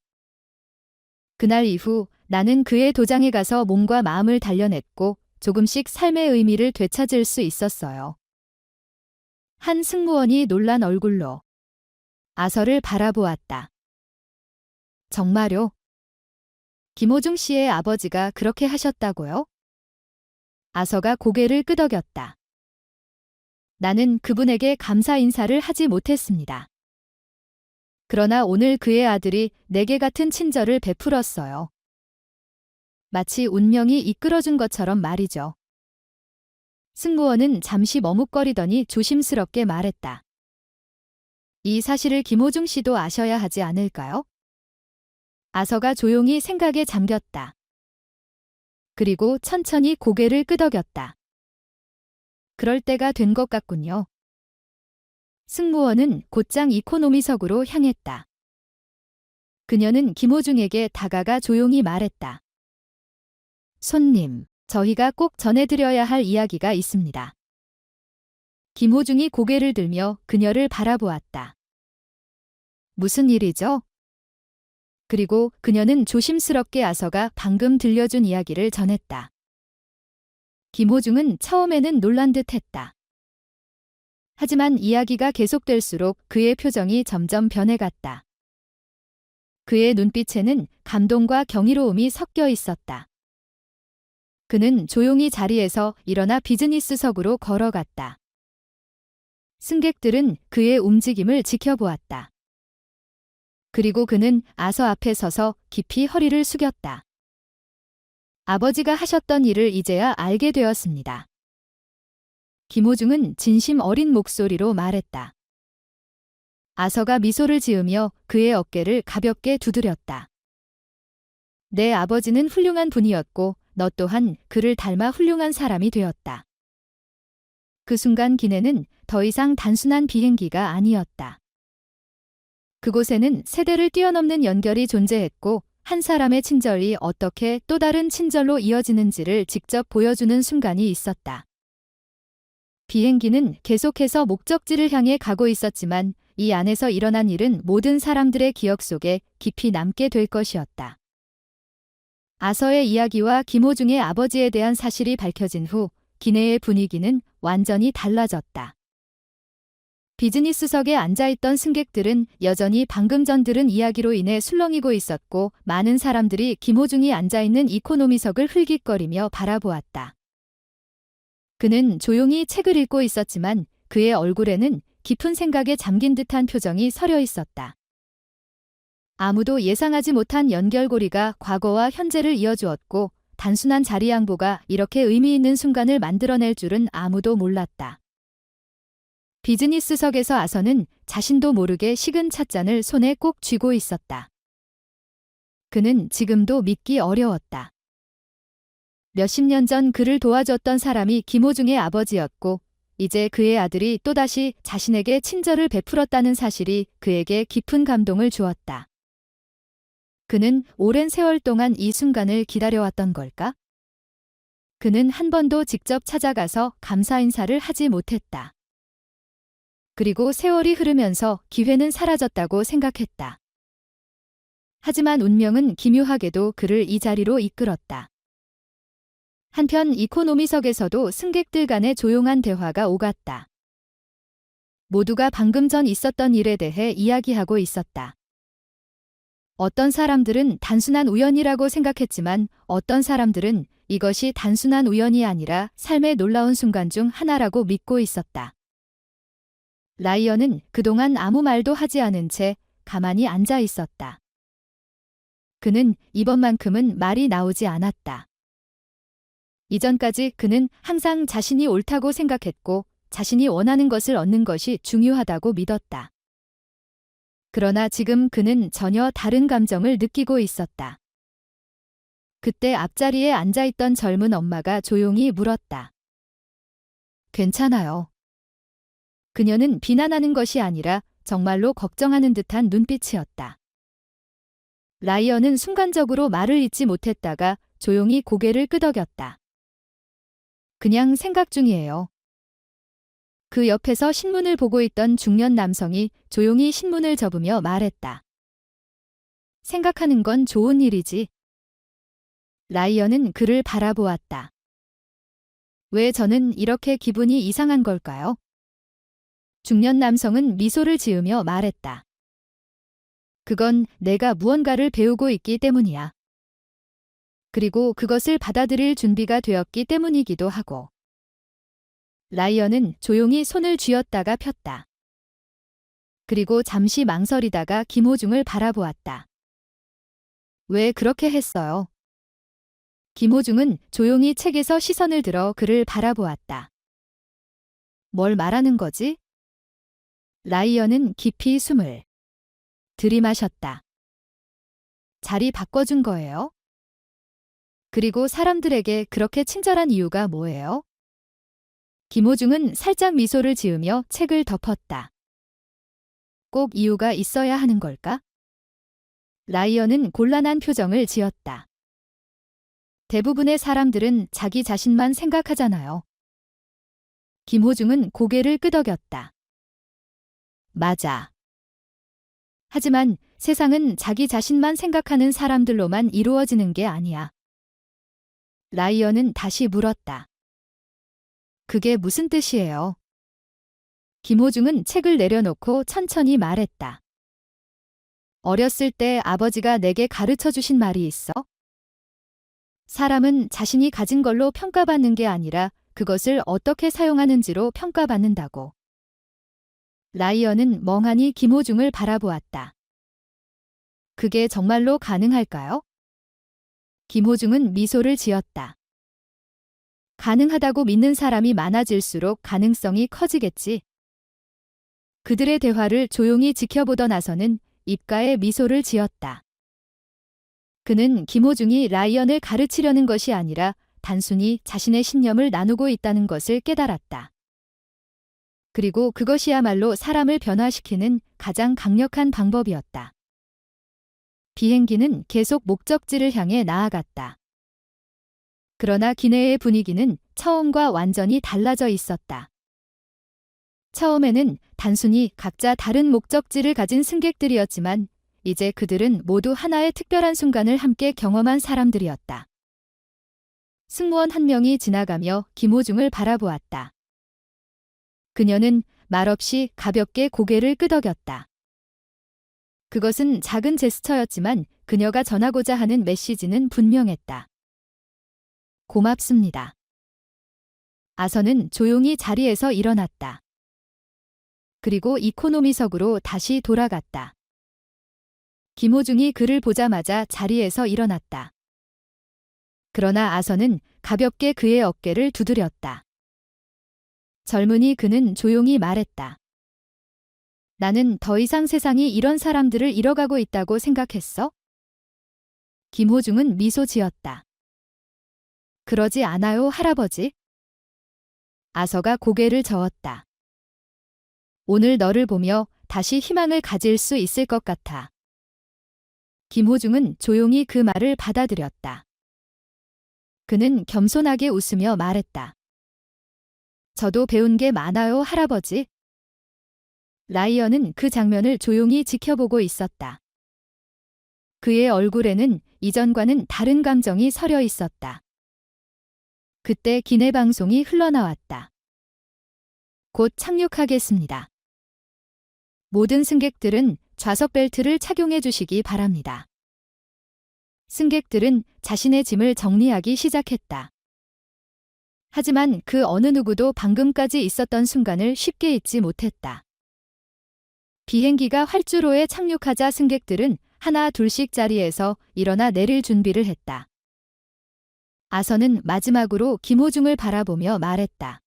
그날 이후 나는 그의 도장에 가서 몸과 마음을 단련했고 조금씩 삶의 의미를 되찾을 수 있었어요. 한 승무원이 놀란 얼굴로 아서를 바라보았다. 정말요? 김호중 씨의 아버지가 그렇게 하셨다고요? 아서가 고개를 끄덕였다. 나는 그분에게 감사 인사를 하지 못했습니다. 그러나 오늘 그의 아들이 내게 같은 친절을 베풀었어요. 마치 운명이 이끌어준 것처럼 말이죠. 승무원은 잠시 머뭇거리더니 조심스럽게 말했다. 이 사실을 김호중 씨도 아셔야 하지 않을까요? 아서가 조용히 생각에 잠겼다. 그리고 천천히 고개를 끄덕였다. 그럴 때가 된 것 같군요. 승무원은 곧장 이코노미석으로 향했다. 그녀는 김호중에게 다가가 조용히 말했다. 손님, 저희가 꼭 전해드려야 할 이야기가 있습니다. 김호중이 고개를 들며 그녀를 바라보았다. 무슨 일이죠? 그리고 그녀는 조심스럽게 아서가 방금 들려준 이야기를 전했다. 김호중은 처음에는 놀란 듯 했다. 하지만 이야기가 계속될수록 그의 표정이 점점 변해갔다. 그의 눈빛에는 감동과 경이로움이 섞여 있었다. 그는 조용히 자리에서 일어나 비즈니스석으로 걸어갔다. 승객들은 그의 움직임을 지켜보았다. 그리고 그는 아서 앞에 서서 깊이 허리를 숙였다. 아버지가 하셨던 일을 이제야 알게 되었습니다. 김호중은 진심 어린 목소리로 말했다. 아서가 미소를 지으며 그의 어깨를 가볍게 두드렸다. 내 아버지는 훌륭한 분이었고 너 또한 그를 닮아 훌륭한 사람이 되었다. 그 순간 기내는 더 이상 단순한 비행기가 아니었다. 그곳에는 세대를 뛰어넘는 연결이 존재했고 한 사람의 친절이 어떻게 또 다른 친절로 이어지는지를 직접 보여주는 순간이 있었다. 비행기는 계속해서 목적지를 향해 가고 있었지만 이 안에서 일어난 일은 모든 사람들의 기억 속에 깊이 남게 될 것이었다. 아서의 이야기와 김호중의 아버지에 대한 사실이 밝혀진 후 기내의 분위기는 완전히 달라졌다. 비즈니스석에 앉아있던 승객들은 여전히 방금 전 들은 이야기로 인해 술렁이고 있었고 많은 사람들이 김호중이 앉아있는 이코노미석을 흘깃거리며 바라보았다. 그는 조용히 책을 읽고 있었지만 그의 얼굴에는 깊은 생각에 잠긴 듯한 표정이 서려 있었다. 아무도 예상하지 못한 연결고리가 과거와 현재를 이어주었고 단순한 자리 양보가 이렇게 의미 있는 순간을 만들어낼 줄은 아무도 몰랐다. 비즈니스석에서 아서는 자신도 모르게 식은 찻잔을 손에 꼭 쥐고 있었다. 그는 지금도 믿기 어려웠다. 몇십 년 전 그를 도와줬던 사람이 김호중의 아버지였고 이제 그의 아들이 또다시 자신에게 친절을 베풀었다는 사실이 그에게 깊은 감동을 주었다. 그는 오랜 세월 동안 이 순간을 기다려왔던 걸까? 그는 한 번도 직접 찾아가서 감사 인사를 하지 못했다. 그리고 세월이 흐르면서 기회는 사라졌다고 생각했다. 하지만 운명은 기묘하게도 그를 이 자리로 이끌었다. 한편 이코노미석에서도 승객들 간의 조용한 대화가 오갔다. 모두가 방금 전 있었던 일에 대해 이야기하고 있었다. 어떤 사람들은 단순한 우연이라고 생각했지만 어떤 사람들은 이것이 단순한 우연이 아니라 삶의 놀라운 순간 중 하나라고 믿고 있었다. 라이언은 그동안 아무 말도 하지 않은 채 가만히 앉아 있었다. 그는 이번만큼은 말이 나오지 않았다. 이전까지 그는 항상 자신이 옳다고 생각했고 자신이 원하는 것을 얻는 것이 중요하다고 믿었다. 그러나 지금 그는 전혀 다른 감정을 느끼고 있었다. 그때 앞자리에 앉아있던 젊은 엄마가 조용히 물었다. 괜찮아요. 그녀는 비난하는 것이 아니라 정말로 걱정하는 듯한 눈빛이었다. 라이언은 순간적으로 말을 잇지 못했다가 조용히 고개를 끄덕였다. 그냥 생각 중이에요. 그 옆에서 신문을 보고 있던 중년 남성이 조용히 신문을 접으며 말했다. 생각하는 건 좋은 일이지. 라이언은 그를 바라보았다. 왜 저는 이렇게 기분이 이상한 걸까요? 중년 남성은 미소를 지으며 말했다. 그건 내가 무언가를 배우고 있기 때문이야. 그리고 그것을 받아들일 준비가 되었기 때문이기도 하고. 라이언은 조용히 손을 쥐었다가 폈다. 그리고 잠시 망설이다가 김호중을 바라보았다. 왜 그렇게 했어요? 김호중은 조용히 책에서 시선을 들어 그를 바라보았다. 뭘 말하는 거지? 라이언은 깊이 숨을 들이마셨다. 자리 바꿔준 거예요? 그리고 사람들에게 그렇게 친절한 이유가 뭐예요? 김호중은 살짝 미소를 지으며 책을 덮었다. 꼭 이유가 있어야 하는 걸까? 라이언은 곤란한 표정을 지었다. 대부분의 사람들은 자기 자신만 생각하잖아요. 김호중은 고개를 끄덕였다. 맞아. 하지만 세상은 자기 자신만 생각하는 사람들로만 이루어지는 게 아니야. 라이언은 다시 물었다. 그게 무슨 뜻이에요? 김호중은 책을 내려놓고 천천히 말했다. 어렸을 때 아버지가 내게 가르쳐 주신 말이 있어. 사람은 자신이 가진 걸로 평가받는 게 아니라 그것을 어떻게 사용하는지로 평가받는다고. 라이언은 멍하니 김호중을 바라보았다. 그게 정말로 가능할까요? 김호중은 미소를 지었다. 가능하다고 믿는 사람이 많아질수록 가능성이 커지겠지. 그들의 대화를 조용히 지켜보던 아서는 입가에 미소를 지었다. 그는 김호중이 라이언을 가르치려는 것이 아니라 단순히 자신의 신념을 나누고 있다는 것을 깨달았다. 그리고 그것이야말로 사람을 변화시키는 가장 강력한 방법이었다. 비행기는 계속 목적지를 향해 나아갔다. 그러나 기내의 분위기는 처음과 완전히 달라져 있었다. 처음에는 단순히 각자 다른 목적지를 가진 승객들이었지만 이제 그들은 모두 하나의 특별한 순간을 함께 경험한 사람들이었다. 승무원 한 명이 지나가며 김호중을 바라보았다. 그녀는 말없이 가볍게 고개를 끄덕였다. 그것은 작은 제스처였지만 그녀가 전하고자 하는 메시지는 분명했다. 고맙습니다. 아서는 조용히 자리에서 일어났다. 그리고 이코노미석으로 다시 돌아갔다. 김호중이 그를 보자마자 자리에서 일어났다. 그러나 아서는 가볍게 그의 어깨를 두드렸다. 젊은이 그는 조용히 말했다. 나는 더 이상 세상이 이런 사람들을 잃어가고 있다고 생각했어? 김호중은 미소 지었다. 그러지 않아요, 할아버지. 아서가 고개를 저었다. 오늘 너를 보며 다시 희망을 가질 수 있을 것 같아. 김호중은 조용히 그 말을 받아들였다. 그는 겸손하게 웃으며 말했다. 저도 배운 게 많아요, 할아버지. 라이언은 그 장면을 조용히 지켜보고 있었다. 그의 얼굴에는 이전과는 다른 감정이 서려 있었다. 그때 기내 방송이 흘러나왔다. 곧 착륙하겠습니다. 모든 승객들은 좌석 벨트를 착용해 주시기 바랍니다. 승객들은 자신의 짐을 정리하기 시작했다. 하지만 그 어느 누구도 방금까지 있었던 순간을 쉽게 잊지 못했다. 비행기가 활주로에 착륙하자 승객들은 하나 둘씩 자리에서 일어나 내릴 준비를 했다. 아서는 마지막으로 김호중을 바라보며 말했다.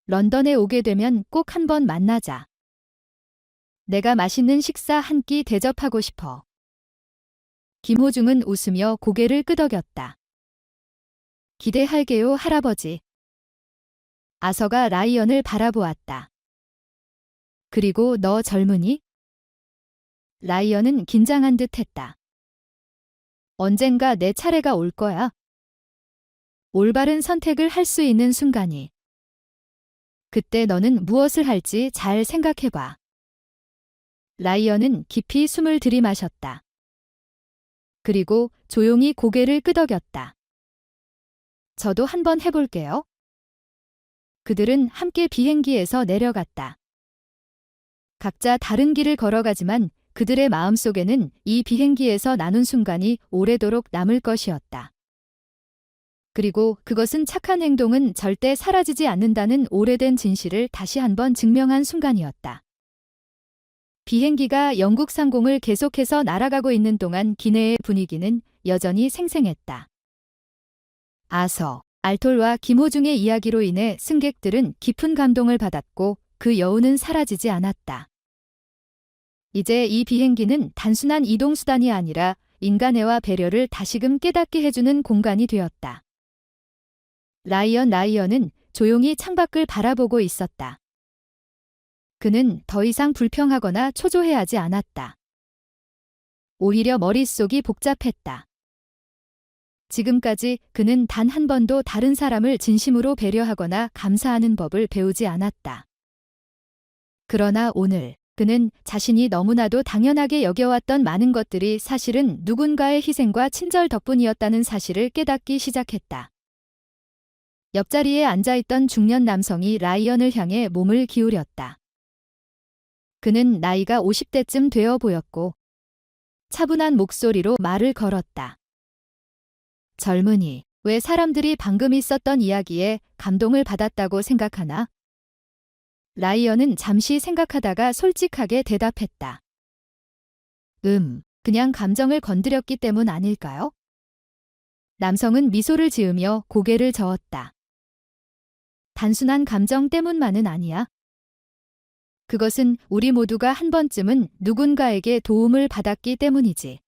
런던에 오게 되면 꼭 한번 만나자. 내가 맛있는 식사 한 끼 대접하고 싶어. 김호중은 웃으며 고개를 끄덕였다. 기대할게요, 할아버지. 아서가 라이언을 바라보았다. 그리고 너 젊으니? 라이언은 긴장한 듯 했다. 언젠가 내 차례가 올 거야. 올바른 선택을 할 수 있는 순간이. 그때 너는 무엇을 할지 잘 생각해봐. 라이언은 깊이 숨을 들이마셨다. 그리고 조용히 고개를 끄덕였다. 저도 한번 해볼게요. 그들은 함께 비행기에서 내려갔다. 각자 다른 길을 걸어가지만 그들의 마음속에는 이 비행기에서 나눈 순간이 오래도록 남을 것이었다. 그리고 그것은 착한 행동은 절대 사라지지 않는다는 오래된 진실을 다시 한번 증명한 순간이었다. 비행기가 영국 상공을 계속해서 날아가고 있는 동안 기내의 분위기는 여전히 생생했다. 아서, 알톨과 김호중의 이야기로 인해 승객들은 깊은 감동을 받았고 그 여운은 사라지지 않았다. 이제 이 비행기는 단순한 이동수단이 아니라 인간애와 배려를 다시금 깨닫게 해주는 공간이 되었다. 라이언은 조용히 창밖을 바라보고 있었다. 그는 더 이상 불평하거나 초조해하지 않았다. 오히려 머릿속이 복잡했다. 지금까지 그는 단 한 번도 다른 사람을 진심으로 배려하거나 감사하는 법을 배우지 않았다. 그러나 오늘 그는 자신이 너무나도 당연하게 여겨왔던 많은 것들이 사실은 누군가의 희생과 친절 덕분이었다는 사실을 깨닫기 시작했다. 옆자리에 앉아있던 중년 남성이 라이언을 향해 몸을 기울였다. 그는 나이가 50대쯤 되어 보였고 차분한 목소리로 말을 걸었다. 젊은이, 왜 사람들이 방금 있었던 이야기에 감동을 받았다고 생각하나? 라이언은 잠시 생각하다가 솔직하게 대답했다. 그냥 감정을 건드렸기 때문 아닐까요? 남성은 미소를 지으며 고개를 저었다. 단순한 감정 때문만은 아니야. 그것은 우리 모두가 한 번쯤은 누군가에게 도움을 받았기 때문이지.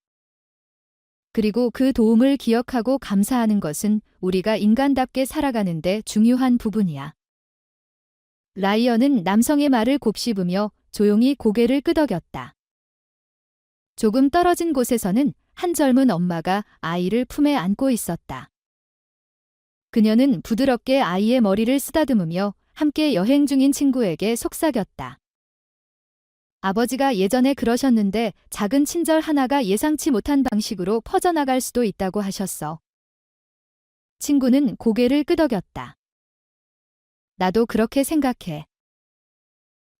그리고 그 도움을 기억하고 감사하는 것은 우리가 인간답게 살아가는데 중요한 부분이야. 라이언은 남성의 말을 곱씹으며 조용히 고개를 끄덕였다. 조금 떨어진 곳에서는 한 젊은 엄마가 아이를 품에 안고 있었다. 그녀는 부드럽게 아이의 머리를 쓰다듬으며 함께 여행 중인 친구에게 속삭였다. 아버지가 예전에 그러셨는데 작은 친절 하나가 예상치 못한 방식으로 퍼져나갈 수도 있다고 하셨어. 친구는 고개를 끄덕였다. 나도 그렇게 생각해.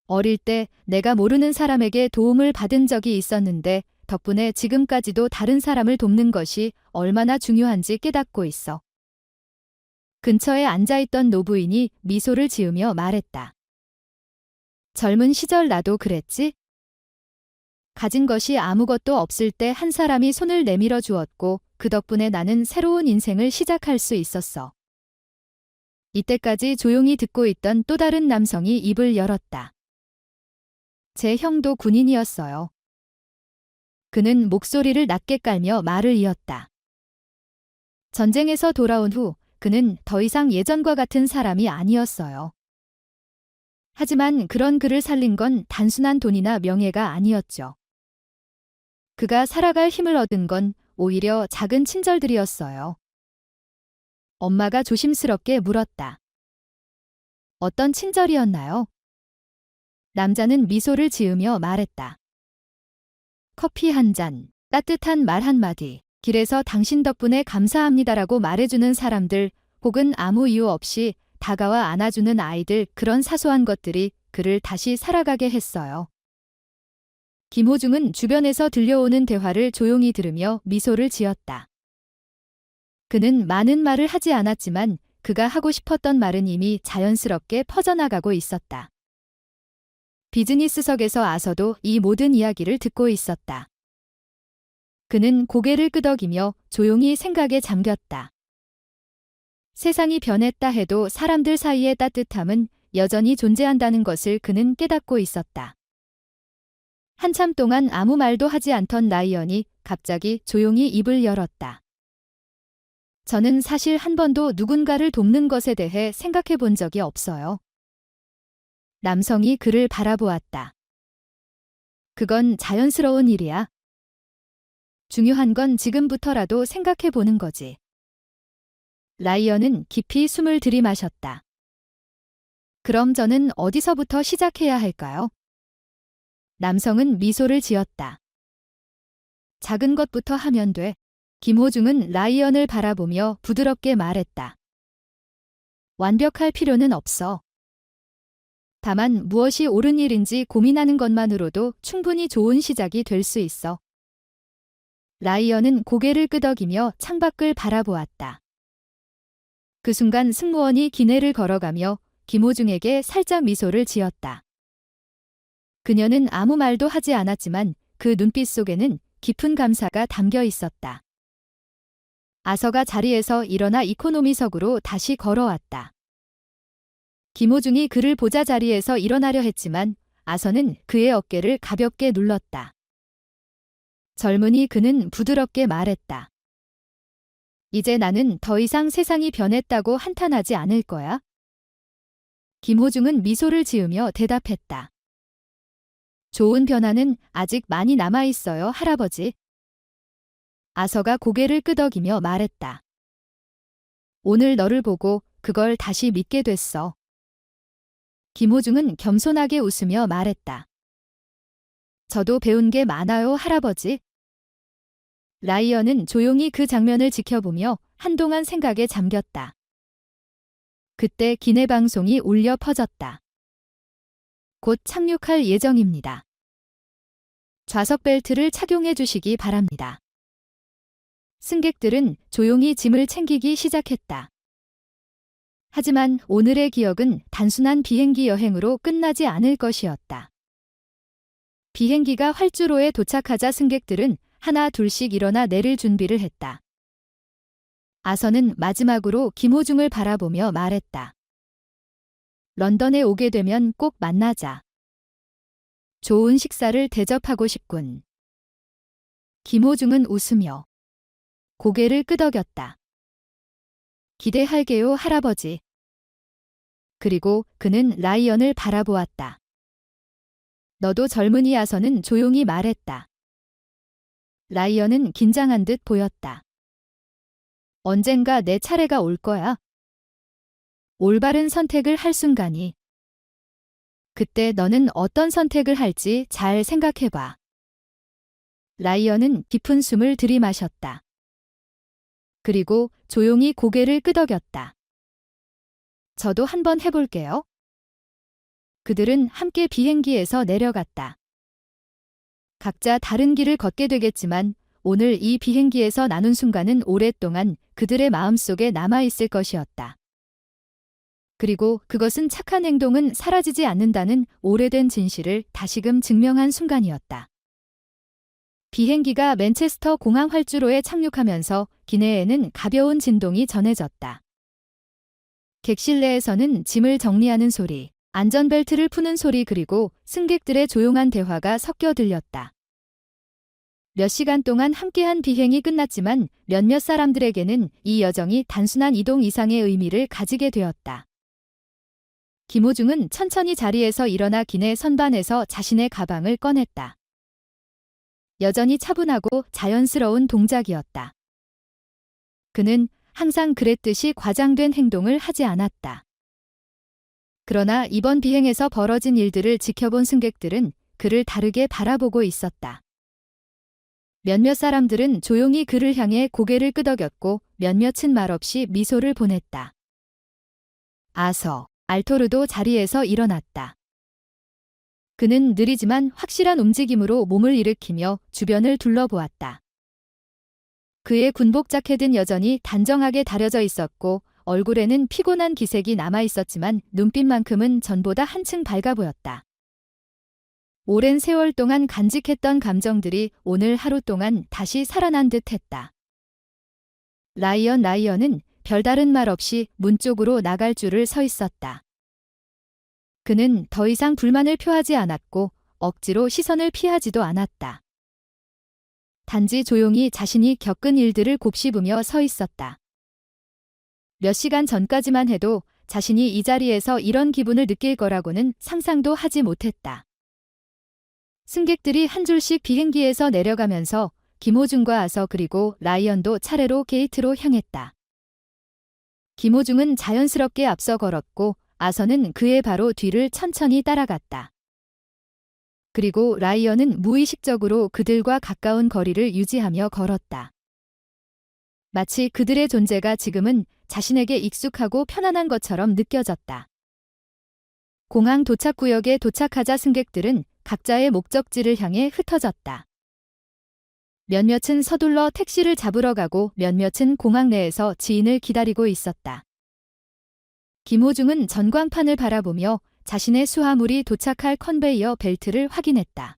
어릴 때 내가 모르는 사람에게 도움을 받은 적이 있었는데 덕분에 지금까지도 다른 사람을 돕는 것이 얼마나 중요한지 깨닫고 있어. 근처에 앉아있던 노부인이 미소를 지으며 말했다. 젊은 시절 나도 그랬지? 가진 것이 아무것도 없을 때 한 사람이 손을 내밀어 주었고 그 덕분에 나는 새로운 인생을 시작할 수 있었어. 이때까지 조용히 듣고 있던 또 다른 남성이 입을 열었다. 제 형도 군인이었어요. 그는 목소리를 낮게 깔며 말을 이었다. 전쟁에서 돌아온 후 그는 더 이상 예전과 같은 사람이 아니었어요. 하지만 그런 그를 살린 건 단순한 돈이나 명예가 아니었죠. 그가 살아갈 힘을 얻은 건 오히려 작은 친절들이었어요. 엄마가 조심스럽게 물었다. 어떤 친절이었나요? 남자는 미소를 지으며 말했다. 커피 한 잔, 따뜻한 말 한마디, 길에서 당신 덕분에 감사합니다라고 말해주는 사람들, 혹은 아무 이유 없이 다가와 안아주는 아이들, 그런 사소한 것들이 그를 다시 살아가게 했어요. 김호중은 주변에서 들려오는 대화를 조용히 들으며 미소를 지었다. 그는 많은 말을 하지 않았지만 그가 하고 싶었던 말은 이미 자연스럽게 퍼져나가고 있었다. 비즈니스석에서 아서도 이 모든 이야기를 듣고 있었다. 그는 고개를 끄덕이며 조용히 생각에 잠겼다. 세상이 변했다 해도 사람들 사이의 따뜻함은 여전히 존재한다는 것을 그는 깨닫고 있었다. 한참 동안 아무 말도 하지 않던 라이언이 갑자기 조용히 입을 열었다. 저는 사실 한 번도 누군가를 돕는 것에 대해 생각해 본 적이 없어요. 남성이 그를 바라보았다. 그건 자연스러운 일이야. 중요한 건 지금부터라도 생각해 보는 거지. 라이언은 깊이 숨을 들이마셨다. 그럼 저는 어디서부터 시작해야 할까요? 남성은 미소를 지었다. 작은 것부터 하면 돼. 김호중은 라이언을 바라보며 부드럽게 말했다. 완벽할 필요는 없어. 다만 무엇이 옳은 일인지 고민하는 것만으로도 충분히 좋은 시작이 될 수 있어. 라이언은 고개를 끄덕이며 창밖을 바라보았다. 그 순간 승무원이 기내를 걸어가며 김호중에게 살짝 미소를 지었다. 그녀는 아무 말도 하지 않았지만 그 눈빛 속에는 깊은 감사가 담겨 있었다. 아서가 자리에서 일어나 이코노미석으로 다시 걸어왔다. 김호중이 그를 보자 자리에서 일어나려 했지만 아서는 그의 어깨를 가볍게 눌렀다. 젊은이 그는 부드럽게 말했다. 이제 나는 더 이상 세상이 변했다고 한탄하지 않을 거야. 김호중은 미소를 지으며 대답했다. 좋은 변화는 아직 많이 남아있어요, 할아버지. 아서가 고개를 끄덕이며 말했다. 오늘 너를 보고 그걸 다시 믿게 됐어. 김호중은 겸손하게 웃으며 말했다. 저도 배운 게 많아요, 할아버지. 라이언은 조용히 그 장면을 지켜보며 한동안 생각에 잠겼다. 그때 기내 방송이 울려 퍼졌다. 곧 착륙할 예정입니다. 좌석 벨트를 착용해 주시기 바랍니다. 승객들은 조용히 짐을 챙기기 시작했다. 하지만 오늘의 기억은 단순한 비행기 여행으로 끝나지 않을 것이었다. 비행기가 활주로에 도착하자 승객들은 하나 둘씩 일어나 내릴 준비를 했다. 아서는 마지막으로 김호중을 바라보며 말했다. 런던에 오게 되면 꼭 만나자. 좋은 식사를 대접하고 싶군. 김호중은 웃으며 고개를 끄덕였다. 기대할게요, 할아버지. 그리고 그는 라이언을 바라보았다. 너도 젊은이 아서는 조용히 말했다. 라이언은 긴장한 듯 보였다. 언젠가 내 차례가 올 거야. 올바른 선택을 할 순간이. 그때 너는 어떤 선택을 할지 잘 생각해봐. 라이언은 깊은 숨을 들이마셨다. 그리고 조용히 고개를 끄덕였다. 저도 한번 해볼게요. 그들은 함께 비행기에서 내려갔다. 각자 다른 길을 걷게 되겠지만 오늘 이 비행기에서 나눈 순간은 오랫동안 그들의 마음속에 남아있을 것이었다. 그리고 그것은 착한 행동은 사라지지 않는다는 오래된 진실을 다시금 증명한 순간이었다. 비행기가 맨체스터 공항 활주로에 착륙하면서 기내에는 가벼운 진동이 전해졌다. 객실 내에서는 짐을 정리하는 소리, 안전벨트를 푸는 소리 그리고 승객들의 조용한 대화가 섞여 들렸다. 몇 시간 동안 함께한 비행이 끝났지만 몇몇 사람들에게는 이 여정이 단순한 이동 이상의 의미를 가지게 되었다. 김호중은 천천히 자리에서 일어나 기내 선반에서 자신의 가방을 꺼냈다. 여전히 차분하고 자연스러운 동작이었다. 그는 항상 그랬듯이 과장된 행동을 하지 않았다. 그러나 이번 비행에서 벌어진 일들을 지켜본 승객들은 그를 다르게 바라보고 있었다. 몇몇 사람들은 조용히 그를 향해 고개를 끄덕였고 몇몇은 말없이 미소를 보냈다. 아서, 알토르도 자리에서 일어났다. 그는 느리지만 확실한 움직임으로 몸을 일으키며 주변을 둘러보았다. 그의 군복 자켓은 여전히 단정하게 다려져 있었고 얼굴에는 피곤한 기색이 남아있었지만 눈빛만큼은 전보다 한층 밝아 보였다. 오랜 세월 동안 간직했던 감정들이 오늘 하루 동안 다시 살아난 듯했다. 라이언은 별다른 말 없이 문 쪽으로 나갈 줄을 서 있었다. 그는 더 이상 불만을 표하지 않았고 억지로 시선을 피하지도 않았다. 단지 조용히 자신이 겪은 일들을 곱씹으며 서 있었다. 몇 시간 전까지만 해도 자신이 이 자리에서 이런 기분을 느낄 거라고는 상상도 하지 못했다. 승객들이 한 줄씩 비행기에서 내려가면서 김호중과 아서 그리고 라이언도 차례로 게이트로 향했다. 김호중은 자연스럽게 앞서 걸었고 아서는 그의 바로 뒤를 천천히 따라갔다. 그리고 라이언은 무의식적으로 그들과 가까운 거리를 유지하며 걸었다. 마치 그들의 존재가 지금은 자신에게 익숙하고 편안한 것처럼 느껴졌다. 공항 도착구역에 도착하자 승객들은 각자의 목적지를 향해 흩어졌다. 몇몇은 서둘러 택시를 잡으러 가고 몇몇은 공항 내에서 지인을 기다리고 있었다. 김호중은 전광판을 바라보며 자신의 수화물이 도착할 컨베이어 벨트를 확인했다.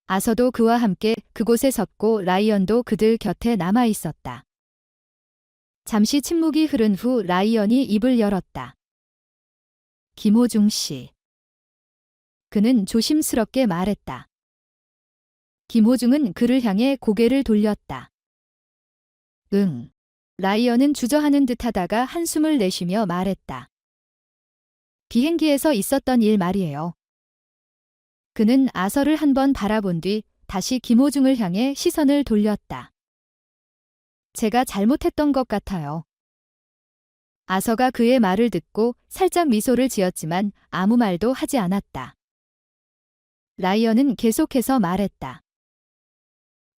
아서도 그와 함께 그곳에 섰고 라이언도 그들 곁에 남아 있었다. 잠시 침묵이 흐른 후 라이언이 입을 열었다. 김호중 씨. 그는 조심스럽게 말했다. 김호중은 그를 향해 고개를 돌렸다. 응. 라이언은 주저하는 듯하다가 한숨을 내쉬며 말했다. 비행기에서 있었던 일 말이에요. 그는 아서를 한번 바라본 뒤 다시 김호중을 향해 시선을 돌렸다. 제가 잘못했던 것 같아요. 아서가 그의 말을 듣고 살짝 미소를 지었지만 아무 말도 하지 않았다. 라이언은 계속해서 말했다.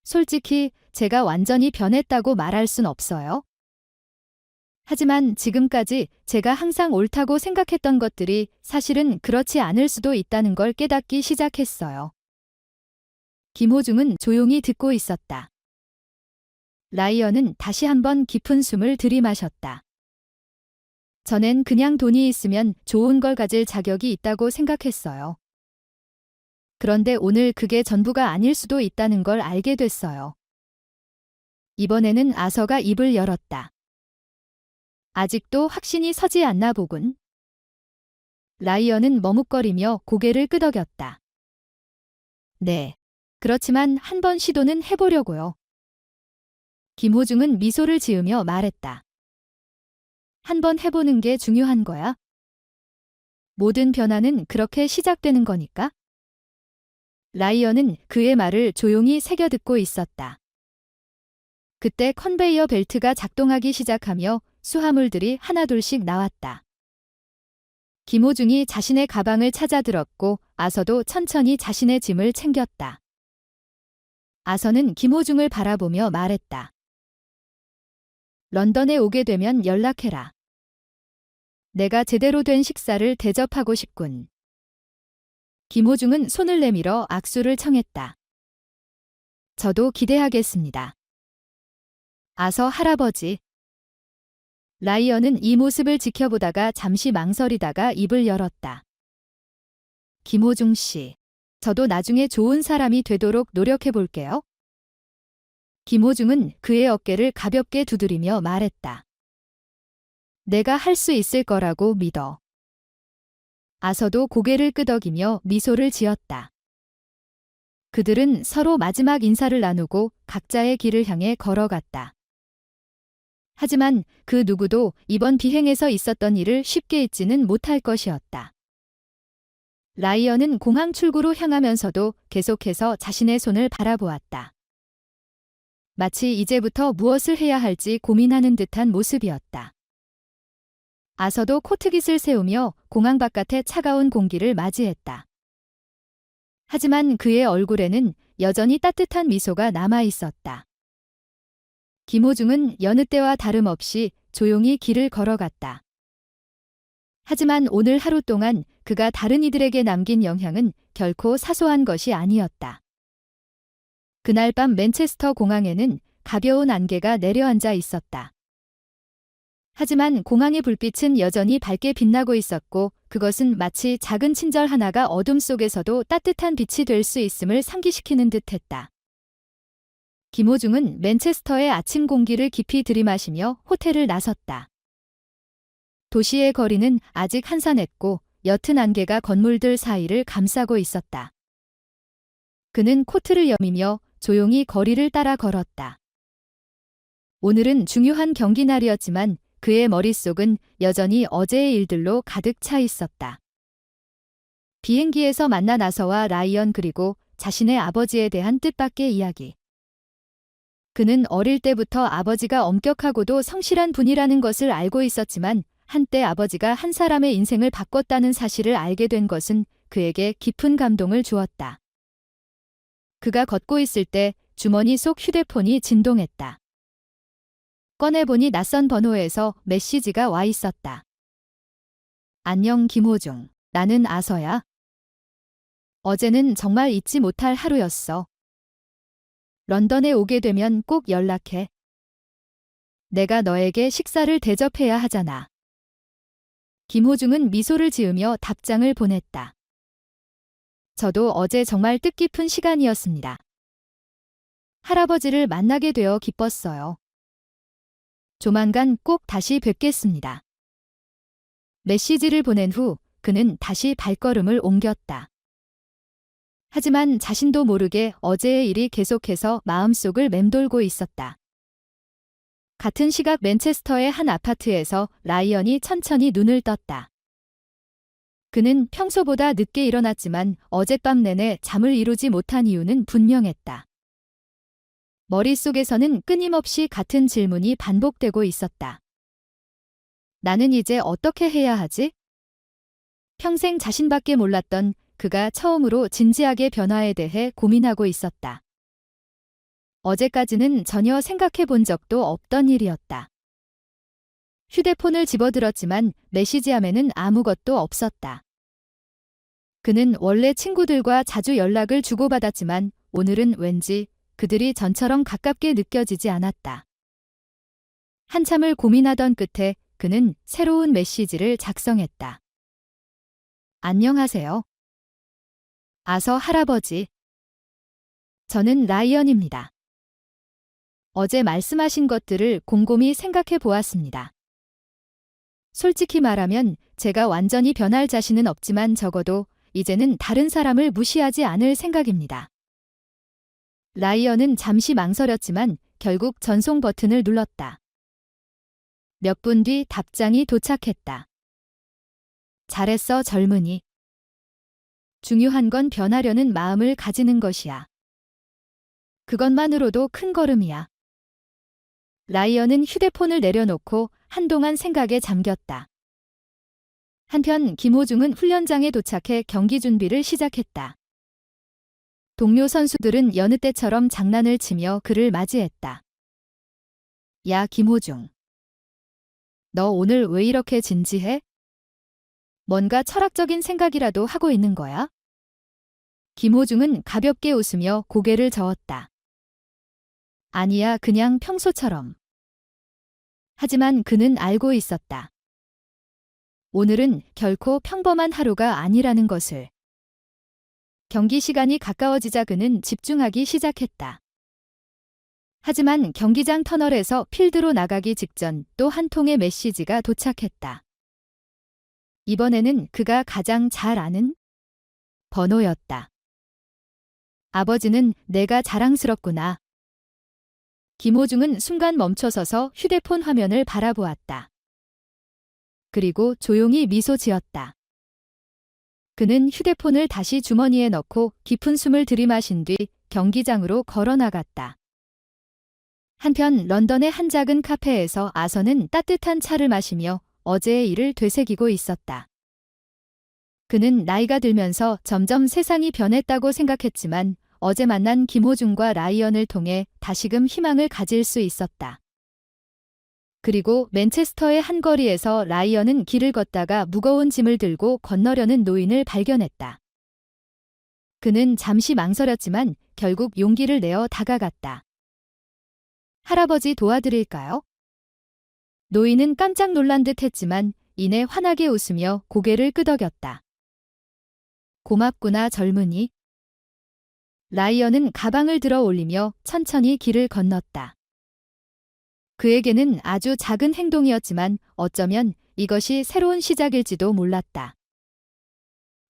솔직히 제가 완전히 변했다고 말할 순 없어요. 하지만 지금까지 제가 항상 옳다고 생각했던 것들이 사실은 그렇지 않을 수도 있다는 걸 깨닫기 시작했어요. 김호중은 조용히 듣고 있었다. 라이언은 다시 한번 깊은 숨을 들이마셨다. 전엔 그냥 돈이 있으면 좋은 걸 가질 자격이 있다고 생각했어요. 그런데 오늘 그게 전부가 아닐 수도 있다는 걸 알게 됐어요. 이번에는 아서가 입을 열었다. 아직도 확신이 서지 않나 보군. 라이언은 머뭇거리며 고개를 끄덕였다. 네. 그렇지만 한번 시도는 해보려고요. 김호중은 미소를 지으며 말했다. 한번 해보는 게 중요한 거야? 모든 변화는 그렇게 시작되는 거니까? 라이언은 그의 말을 조용히 새겨듣고 있었다. 그때 컨베이어 벨트가 작동하기 시작하며 수화물들이 하나둘씩 나왔다. 김호중이 자신의 가방을 찾아 들었고 아서도 천천히 자신의 짐을 챙겼다. 아서는 김호중을 바라보며 말했다. 런던에 오게 되면 연락해라. 내가 제대로 된 식사를 대접하고 싶군. 김호중은 손을 내밀어 악수를 청했다. 저도 기대하겠습니다. 아서 할아버지. 라이언은 이 모습을 지켜보다가 잠시 망설이다가 입을 열었다. 김호중 씨. 저도 나중에 좋은 사람이 되도록 노력해 볼게요. 김호중은 그의 어깨를 가볍게 두드리며 말했다. 내가 할 수 있을 거라고 믿어. 아서도 고개를 끄덕이며 미소를 지었다. 그들은 서로 마지막 인사를 나누고 각자의 길을 향해 걸어갔다. 하지만 그 누구도 이번 비행에서 있었던 일을 쉽게 잊지는 못할 것이었다. 라이언은 공항 출구로 향하면서도 계속해서 자신의 손을 바라보았다. 마치 이제부터 무엇을 해야 할지 고민하는 듯한 모습이었다. 아서도 코트깃을 세우며 공항 바깥의 차가운 공기를 맞이했다. 하지만 그의 얼굴에는 여전히 따뜻한 미소가 남아 있었다. 김호중은 여느 때와 다름없이 조용히 길을 걸어갔다. 하지만 오늘 하루 동안 그가 다른 이들에게 남긴 영향은 결코 사소한 것이 아니었다. 그날 밤 맨체스터 공항에는 가벼운 안개가 내려앉아 있었다. 하지만 공항의 불빛은 여전히 밝게 빛나고 있었고 그것은 마치 작은 친절 하나가 어둠 속에서도 따뜻한 빛이 될 수 있음을 상기시키는 듯했다. 김호중은 맨체스터의 아침 공기를 깊이 들이마시며 호텔을 나섰다. 도시의 거리는 아직 한산했고 옅은 안개가 건물들 사이를 감싸고 있었다. 그는 코트를 여미며 조용히 거리를 따라 걸었다. 오늘은 중요한 경기 날이었지만 그의 머릿속은 여전히 어제의 일들로 가득 차 있었다. 비행기에서 만난 아서와 라이언 그리고 자신의 아버지에 대한 뜻밖의 이야기. 그는 어릴 때부터 아버지가 엄격하고도 성실한 분이라는 것을 알고 있었지만 한때 아버지가 한 사람의 인생을 바꿨다는 사실을 알게 된 것은 그에게 깊은 감동을 주었다. 그가 걷고 있을 때 주머니 속 휴대폰이 진동했다. 꺼내보니 낯선 번호에서 메시지가 와 있었다. 안녕 김호중. 나는 아서야. 어제는 정말 잊지 못할 하루였어. 런던에 오게 되면 꼭 연락해. 내가 너에게 식사를 대접해야 하잖아. 김호중은 미소를 지으며 답장을 보냈다. 저도 어제 정말 뜻깊은 시간이었습니다. 할아버지를 만나게 되어 기뻤어요. 조만간 꼭 다시 뵙겠습니다. 메시지를 보낸 후 그는 다시 발걸음을 옮겼다. 하지만 자신도 모르게 어제의 일이 계속해서 마음속을 맴돌고 있었다. 같은 시각 맨체스터의 한 아파트에서 라이언이 천천히 눈을 떴다. 그는 평소보다 늦게 일어났지만 어젯밤 내내 잠을 이루지 못한 이유는 분명했다. 머릿속에서는 끊임없이 같은 질문이 반복되고 있었다. 나는 이제 어떻게 해야 하지? 평생 자신밖에 몰랐던 그가 처음으로 진지하게 변화에 대해 고민하고 있었다. 어제까지는 전혀 생각해 본 적도 없던 일이었다. 휴대폰을 집어들었지만 메시지함에는 아무것도 없었다. 그는 원래 친구들과 자주 연락을 주고받았지만 오늘은 왠지 그들이 전처럼 가깝게 느껴지지 않았다. 한참을 고민하던 끝에 그는 새로운 메시지를 작성했다. 안녕하세요. 아서 할아버지. 저는 라이언입니다. 어제 말씀하신 것들을 곰곰이 생각해 보았습니다. 솔직히 말하면 제가 완전히 변할 자신은 없지만 적어도 이제는 다른 사람을 무시하지 않을 생각입니다. 라이언은 잠시 망설였지만 결국 전송 버튼을 눌렀다. 몇 분 뒤 답장이 도착했다. 잘했어, 젊은이. 중요한 건 변하려는 마음을 가지는 것이야. 그것만으로도 큰 걸음이야. 라이언은 휴대폰을 내려놓고 한동안 생각에 잠겼다. 한편 김호중은 훈련장에 도착해 경기 준비를 시작했다. 동료 선수들은 여느 때처럼 장난을 치며 그를 맞이했다. 야, 김호중. 너 오늘 왜 이렇게 진지해? 뭔가 철학적인 생각이라도 하고 있는 거야? 김호중은 가볍게 웃으며 고개를 저었다. 아니야, 그냥 평소처럼. 하지만 그는 알고 있었다. 오늘은 결코 평범한 하루가 아니라는 것을. 경기 시간이 가까워지자 그는 집중하기 시작했다. 하지만 경기장 터널에서 필드로 나가기 직전 또 한 통의 메시지가 도착했다. 이번에는 그가 가장 잘 아는 번호였다. 아버지는 내가 자랑스럽구나. 김호중은 순간 멈춰서서 휴대폰 화면을 바라보았다. 그리고 조용히 미소 지었다. 그는 휴대폰을 다시 주머니에 넣고 깊은 숨을 들이마신 뒤 경기장으로 걸어 나갔다. 한편 런던의 한 작은 카페에서 아서는 따뜻한 차를 마시며 어제의 일을 되새기고 있었다. 그는 나이가 들면서 점점 세상이 변했다고 생각했지만 어제 만난 김호중과 라이언을 통해 다시금 희망을 가질 수 있었다. 그리고 맨체스터의 한 거리에서 라이언은 길을 걷다가 무거운 짐을 들고 건너려는 노인을 발견했다. 그는 잠시 망설였지만 결국 용기를 내어 다가갔다. 할아버지 도와드릴까요? 노인은 깜짝 놀란 듯 했지만 이내 환하게 웃으며 고개를 끄덕였다. 고맙구나, 젊은이. 라이언은 가방을 들어 올리며 천천히 길을 건넜다. 그에게는 아주 작은 행동이었지만 어쩌면 이것이 새로운 시작일지도 몰랐다.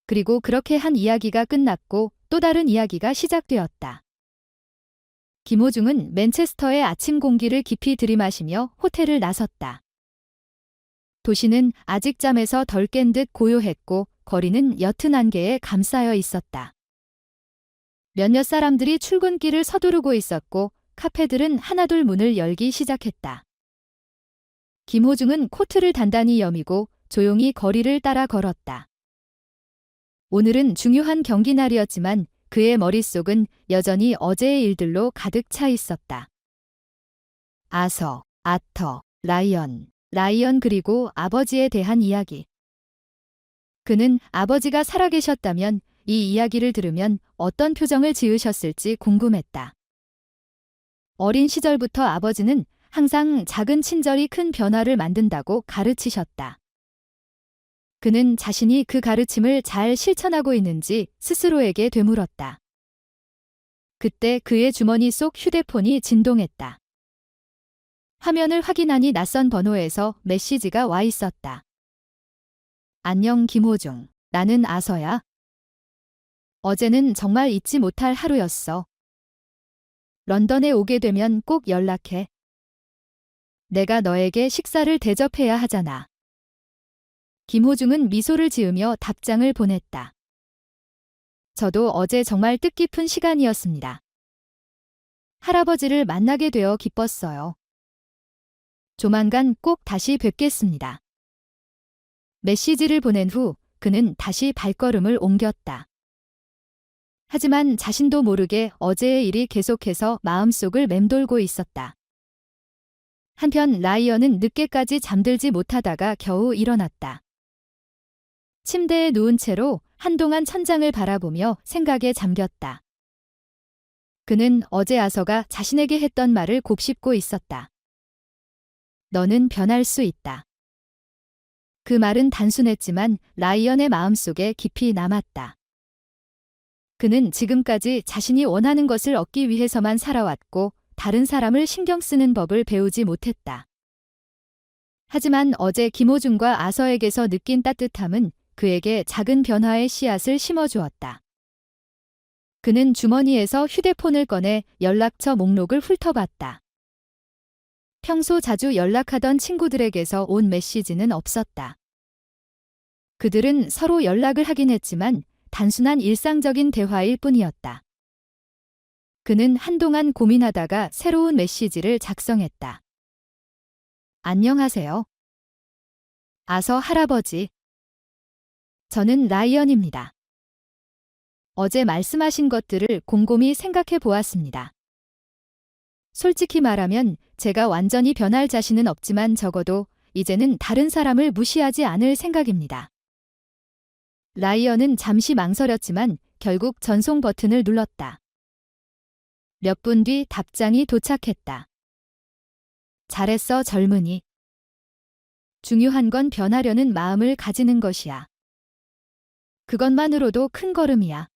그리고 그렇게 한 이야기가 끝났고 또 다른 이야기가 시작되었다. 김호중은 맨체스터의 아침 공기를 깊이 들이마시며 호텔을 나섰다. 도시는 아직 잠에서 덜 깬 듯 고요했고 거리는 옅은 안개에 감싸여 있었다. 몇몇 사람들이 출근길을 서두르고 있었고 카페들은 하나둘 문을 열기 시작했다. 김호중은 코트를 단단히 여미고 조용히 거리를 따라 걸었다. 오늘은 중요한 경기 날이었지만 그의 머릿속은 여전히 어제의 일들로 가득 차 있었다. 아서, 아터, 라이언 그리고 아버지에 대한 이야기. 그는 아버지가 살아계셨다면 이 이야기를 들으면 어떤 표정을 지으셨을지 궁금했다. 어린 시절부터 아버지는 항상 작은 친절이 큰 변화를 만든다고 가르치셨다. 그는 자신이 그 가르침을 잘 실천하고 있는지 스스로에게 되물었다. 그때 그의 주머니 속 휴대폰이 진동했다. 화면을 확인하니 낯선 번호에서 메시지가 와 있었다. 안녕 김호중. 나는 아서야. 어제는 정말 잊지 못할 하루였어. 런던에 오게 되면 꼭 연락해. 내가 너에게 식사를 대접해야 하잖아. 김호중은 미소를 지으며 답장을 보냈다. 저도 어제 정말 뜻깊은 시간이었습니다. 할아버지를 만나게 되어 기뻤어요. 조만간 꼭 다시 뵙겠습니다. 메시지를 보낸 후 그는 다시 발걸음을 옮겼다. 하지만 자신도 모르게 어제의 일이 계속해서 마음속을 맴돌고 있었다. 한편 라이언은 늦게까지 잠들지 못하다가 겨우 일어났다. 침대에 누운 채로 한동안 천장을 바라보며 생각에 잠겼다. 그는 어제 아서가 자신에게 했던 말을 곱씹고 있었다. 너는 변할 수 있다. 그 말은 단순했지만 라이언의 마음속에 깊이 남았다. 그는 지금까지 자신이 원하는 것을 얻기 위해서만 살아왔고 다른 사람을 신경 쓰는 법을 배우지 못했다. 하지만 어제 김호중과 아서에게서 느낀 따뜻함은 그에게 작은 변화의 씨앗을 심어주었다. 그는 주머니에서 휴대폰을 꺼내 연락처 목록을 훑어봤다. 평소 자주 연락하던 친구들에게서 온 메시지는 없었다. 그들은 서로 연락을 하긴 했지만 단순한 일상적인 대화일 뿐이었다. 그는 한동안 고민하다가 새로운 메시지를 작성했다. 안녕하세요. 아서 할아버지. 저는 라이언입니다. 어제 말씀하신 것들을 곰곰이 생각해 보았습니다. 솔직히 말하면 제가 완전히 변할 자신은 없지만 적어도 이제는 다른 사람을 무시하지 않을 생각입니다. 라이언은 잠시 망설였지만 결국 전송 버튼을 눌렀다. 몇 분 뒤 답장이 도착했다. 잘했어 젊은이. 중요한 건 변하려는 마음을 가지는 것이야. 그것만으로도 큰 걸음이야.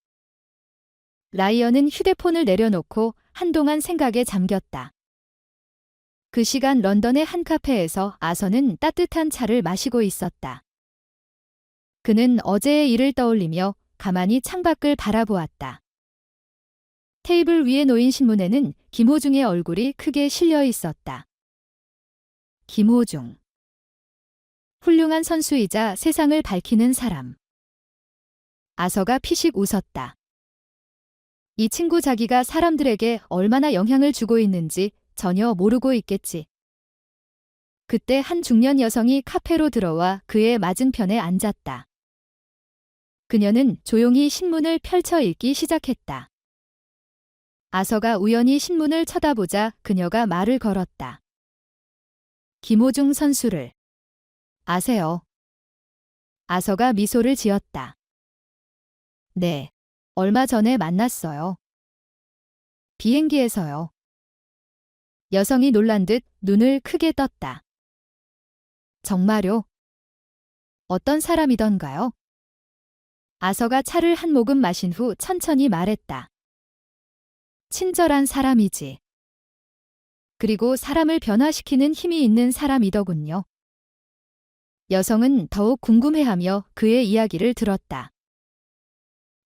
라이언은 휴대폰을 내려놓고 한동안 생각에 잠겼다. 그 시간 런던의 한 카페에서 아서는 따뜻한 차를 마시고 있었다. 그는 어제의 일을 떠올리며 가만히 창밖을 바라보았다. 테이블 위에 놓인 신문에는 김호중의 얼굴이 크게 실려 있었다. 김호중. 훌륭한 선수이자 세상을 밝히는 사람. 아서가 피식 웃었다. 이 친구 자기가 사람들에게 얼마나 영향을 주고 있는지 전혀 모르고 있겠지. 그때 한 중년 여성이 카페로 들어와 그의 맞은편에 앉았다. 그녀는 조용히 신문을 펼쳐 읽기 시작했다. 아서가 우연히 신문을 쳐다보자 그녀가 말을 걸었다. 김호중 선수를 아세요? 아서가 미소를 지었다. 네, 얼마 전에 만났어요. 비행기에서요. 여성이 놀란 듯 눈을 크게 떴다. 정말요? 어떤 사람이던가요? 아서가 차를 한 모금 마신 후 천천히 말했다. 친절한 사람이지. 그리고 사람을 변화시키는 힘이 있는 사람이더군요. 여성은 더욱 궁금해하며 그의 이야기를 들었다.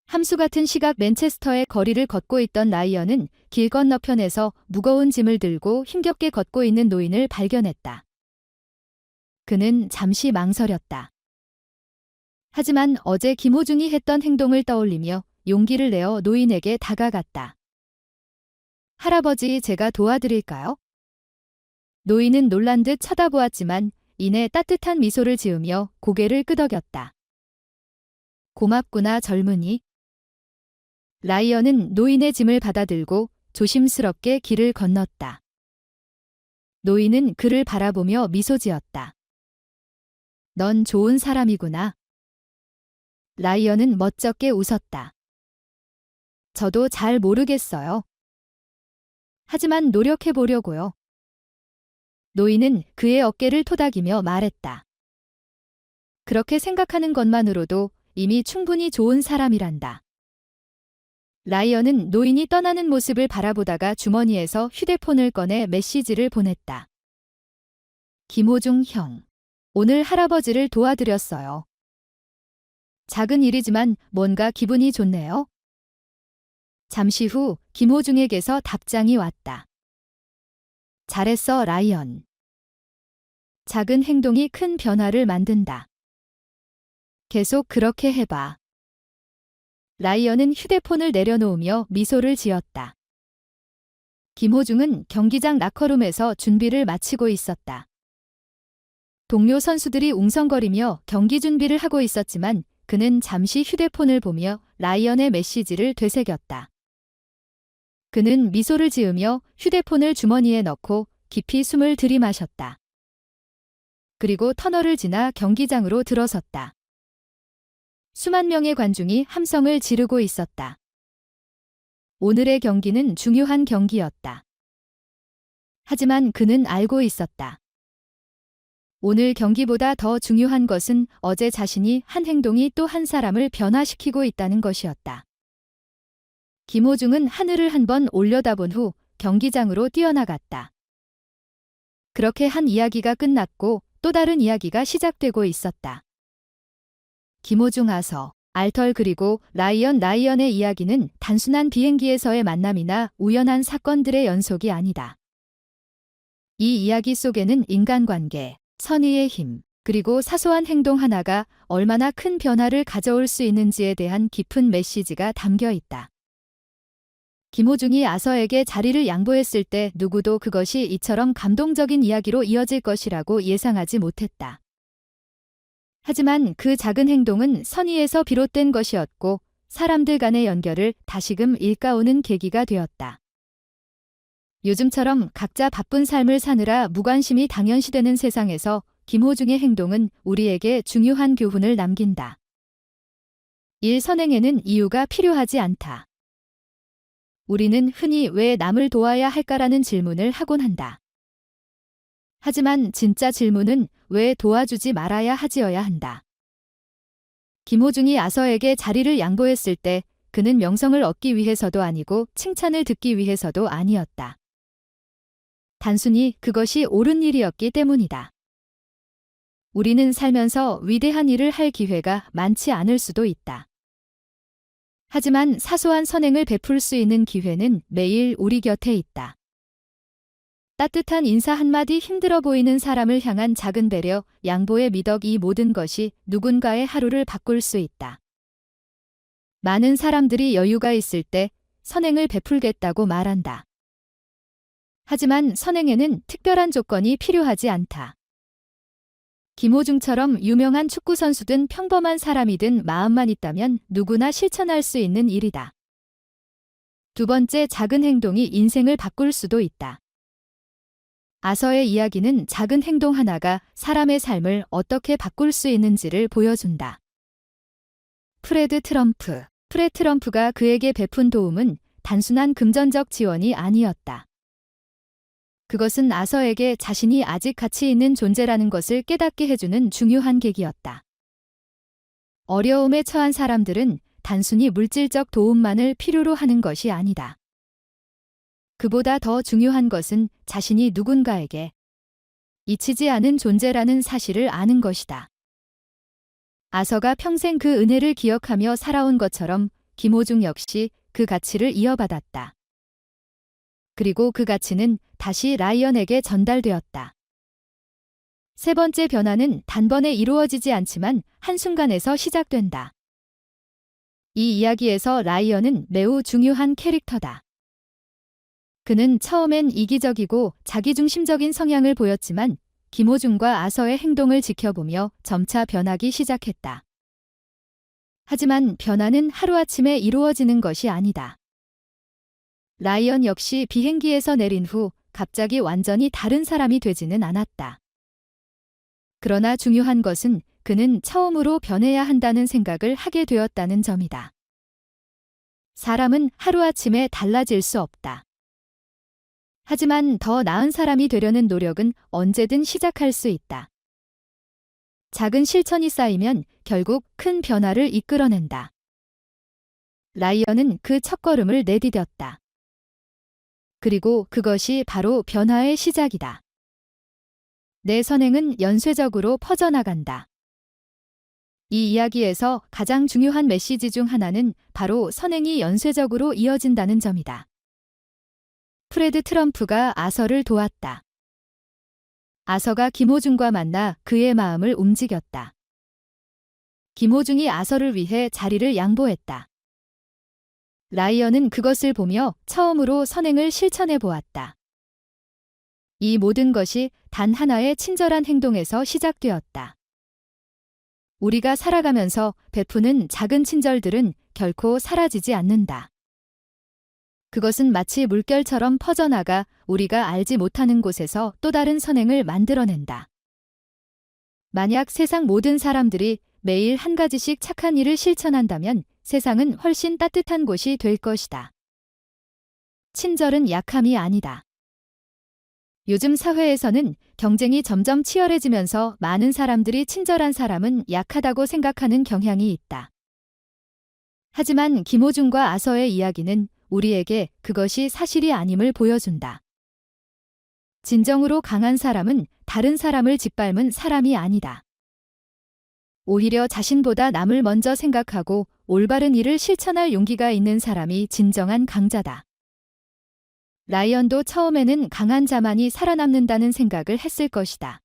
함수 같은 시각 맨체스터의 거리를 걷고 있던 라이언은 길 건너편에서 무거운 짐을 들고 힘겹게 걷고 있는 노인을 발견했다. 그는 잠시 망설였다. 하지만 어제 김호중이 했던 행동을 떠올리며 용기를 내어 노인에게 다가갔다. 할아버지, 제가 도와드릴까요? 노인은 놀란 듯 쳐다보았지만 이내 따뜻한 미소를 지으며 고개를 끄덕였다. 고맙구나 젊은이. 라이언은 노인의 짐을 받아들고 조심스럽게 길을 건넜다. 노인은 그를 바라보며 미소 지었다. 넌 좋은 사람이구나. 라이언은 멋쩍게 웃었다. 저도 잘 모르겠어요. 하지만 노력해 보려고요. 노인은 그의 어깨를 토닥이며 말했다. 그렇게 생각하는 것만으로도 이미 충분히 좋은 사람이란다. 라이언은 노인이 떠나는 모습을 바라보다가 주머니에서 휴대폰을 꺼내 메시지를 보냈다. 김호중 형. 오늘 할아버지를 도와드렸어요. 작은 일이지만 뭔가 기분이 좋네요. 잠시 후 김호중에게서 답장이 왔다. 잘했어, 라이언. 작은 행동이 큰 변화를 만든다. 계속 그렇게 해봐. 라이언은 휴대폰을 내려놓으며 미소를 지었다. 김호중은 경기장 라커룸에서 준비를 마치고 있었다. 동료 선수들이 웅성거리며 경기 준비를 하고 있었지만 그는 잠시 휴대폰을 보며 라이언의 메시지를 되새겼다. 그는 미소를 지으며 휴대폰을 주머니에 넣고 깊이 숨을 들이마셨다. 그리고 터널을 지나 경기장으로 들어섰다. 수만 명의 관중이 함성을 지르고 있었다. 오늘의 경기는 중요한 경기였다. 하지만 그는 알고 있었다. 오늘 경기보다 더 중요한 것은 어제 자신이 한 행동이 또 한 사람을 변화시키고 있다는 것이었다. 김호중은 하늘을 한번 올려다본 후 경기장으로 뛰어나갔다. 그렇게 한 이야기가 끝났고 또 다른 이야기가 시작되고 있었다. 김호중 아서, 알털 그리고 라이언의 이야기는 단순한 비행기에서의 만남이나 우연한 사건들의 연속이 아니다. 이 이야기 속에는 인간관계, 선의의 힘, 그리고 사소한 행동 하나가 얼마나 큰 변화를 가져올 수 있는지에 대한 깊은 메시지가 담겨 있다. 김호중이 아서에게 자리를 양보했을 때 누구도 그것이 이처럼 감동적인 이야기로 이어질 것이라고 예상하지 못했다. 하지만 그 작은 행동은 선의에서 비롯된 것이었고 사람들 간의 연결을 다시금 일깨우는 계기가 되었다. 요즘처럼 각자 바쁜 삶을 사느라 무관심이 당연시되는 세상에서 김호중의 행동은 우리에게 중요한 교훈을 남긴다. 일 선행에는 이유가 필요하지 않다. 우리는 흔히 왜 남을 도와야 할까라는 질문을 하곤 한다. 하지만 진짜 질문은 왜 도와주지 말아야 하지어야 한다. 김호중이 아서에게 자리를 양보했을 때 그는 명성을 얻기 위해서도 아니고 칭찬을 듣기 위해서도 아니었다. 단순히 그것이 옳은 일이었기 때문이다. 우리는 살면서 위대한 일을 할 기회가 많지 않을 수도 있다. 하지만 사소한 선행을 베풀 수 있는 기회는 매일 우리 곁에 있다. 따뜻한 인사 한마디, 힘들어 보이는 사람을 향한 작은 배려, 양보의 미덕, 이 모든 것이 누군가의 하루를 바꿀 수 있다. 많은 사람들이 여유가 있을 때 선행을 베풀겠다고 말한다. 하지만 선행에는 특별한 조건이 필요하지 않다. 김호중처럼 유명한 축구 선수든 평범한 사람이든 마음만 있다면 누구나 실천할 수 있는 일이다. 두 번째, 작은 행동이 인생을 바꿀 수도 있다. 아서의 이야기는 작은 행동 하나가 사람의 삶을 어떻게 바꿀 수 있는지를 보여준다. 프레드 트럼프가 그에게 베푼 도움은 단순한 금전적 지원이 아니었다. 그것은 아서에게 자신이 아직 가치 있는 존재라는 것을 깨닫게 해주는 중요한 계기였다. 어려움에 처한 사람들은 단순히 물질적 도움만을 필요로 하는 것이 아니다. 그보다 더 중요한 것은 자신이 누군가에게 잊히지 않은 존재라는 사실을 아는 것이다. 아서가 평생 그 은혜를 기억하며 살아온 것처럼 김호중 역시 그 가치를 이어받았다. 그리고 그 가치는 다시 라이언에게 전달되었다. 세 번째 변화는 단번에 이루어지지 않지만 한순간에서 시작된다. 이 이야기에서 라이언은 매우 중요한 캐릭터다. 그는 처음엔 이기적이고 자기중심적인 성향을 보였지만 김호중과 아서의 행동을 지켜보며 점차 변하기 시작했다. 하지만 변화는 하루아침에 이루어지는 것이 아니다. 라이언 역시 비행기에서 내린 후 갑자기 완전히 다른 사람이 되지는 않았다. 그러나 중요한 것은 그는 처음으로 변해야 한다는 생각을 하게 되었다는 점이다. 사람은 하루아침에 달라질 수 없다. 하지만 더 나은 사람이 되려는 노력은 언제든 시작할 수 있다. 작은 실천이 쌓이면 결국 큰 변화를 이끌어낸다. 라이언은 그 첫걸음을 내디뎠다. 그리고 그것이 바로 변화의 시작이다. 내 선행은 연쇄적으로 퍼져나간다. 이 이야기에서 가장 중요한 메시지 중 하나는 바로 선행이 연쇄적으로 이어진다는 점이다. 프레드 트럼프가 아서를 도왔다. 아서가 김호중과 만나 그의 마음을 움직였다. 김호중이 아서를 위해 자리를 양보했다. 라이언은 그것을 보며 처음으로 선행을 실천해 보았다. 이 모든 것이 단 하나의 친절한 행동에서 시작되었다. 우리가 살아가면서 베푸는 작은 친절들은 결코 사라지지 않는다. 그것은 마치 물결처럼 퍼져나가 우리가 알지 못하는 곳에서 또 다른 선행을 만들어낸다. 만약 세상 모든 사람들이 매일 한 가지씩 착한 일을 실천한다면 세상은 훨씬 따뜻한 곳이 될 것이다. 친절은 약함이 아니다. 요즘 사회에서는 경쟁이 점점 치열해지면서 많은 사람들이 친절한 사람은 약하다고 생각하는 경향이 있다. 하지만 김호중과 아서의 이야기는 우리에게 그것이 사실이 아님을 보여준다. 진정으로 강한 사람은 다른 사람을 짓밟은 사람이 아니다. 오히려 자신보다 남을 먼저 생각하고 올바른 일을 실천할 용기가 있는 사람이 진정한 강자다. 라이언도 처음에는 강한 자만이 살아남는다는 생각을 했을 것이다.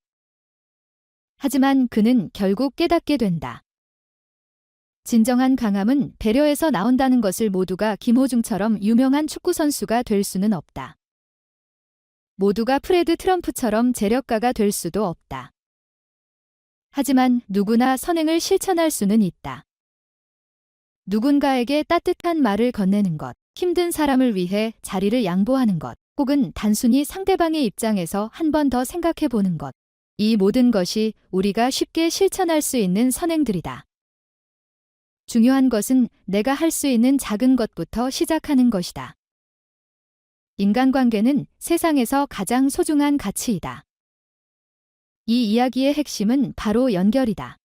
하지만 그는 결국 깨닫게 된다. 진정한 강함은 배려에서 나온다는 것을 모두가 김호중처럼 유명한 축구선수가 될 수는 없다. 모두가 프레드 트럼프처럼 재력가가 될 수도 없다. 하지만 누구나 선행을 실천할 수는 있다. 누군가에게 따뜻한 말을 건네는 것, 힘든 사람을 위해 자리를 양보하는 것, 혹은 단순히 상대방의 입장에서 한 번 더 생각해 보는 것. 이 모든 것이 우리가 쉽게 실천할 수 있는 선행들이다. 중요한 것은 내가 할 수 있는 작은 것부터 시작하는 것이다. 인간관계는 세상에서 가장 소중한 가치이다. 이 이야기의 핵심은 바로 연결이다.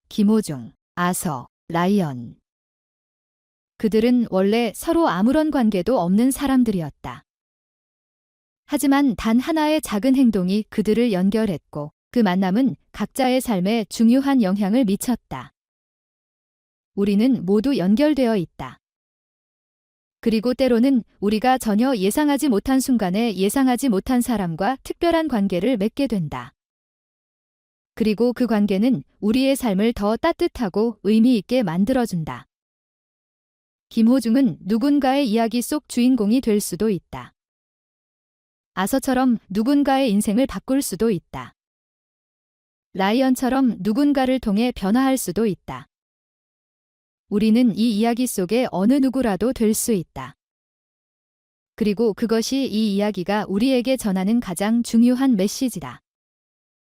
김호중, 아서, 라이언. 그들은 원래 서로 아무런 관계도 없는 사람들이었다. 하지만 단 하나의 작은 행동이 그들을 연결했고 그 만남은 각자의 삶에 중요한 영향을 미쳤다. 우리는 모두 연결되어 있다. 그리고 때로는 우리가 전혀 예상하지 못한 순간에 예상하지 못한 사람과 특별한 관계를 맺게 된다. 그리고 그 관계는 우리의 삶을 더 따뜻하고 의미 있게 만들어준다. 김호중은 누군가의 이야기 속 주인공이 될 수도 있다. 아서처럼 누군가의 인생을 바꿀 수도 있다. 라이언처럼 누군가를 통해 변화할 수도 있다. 우리는 이 이야기 속의 어느 누구라도 될 수 있다. 그리고 그것이 이 이야기가 우리에게 전하는 가장 중요한 메시지다.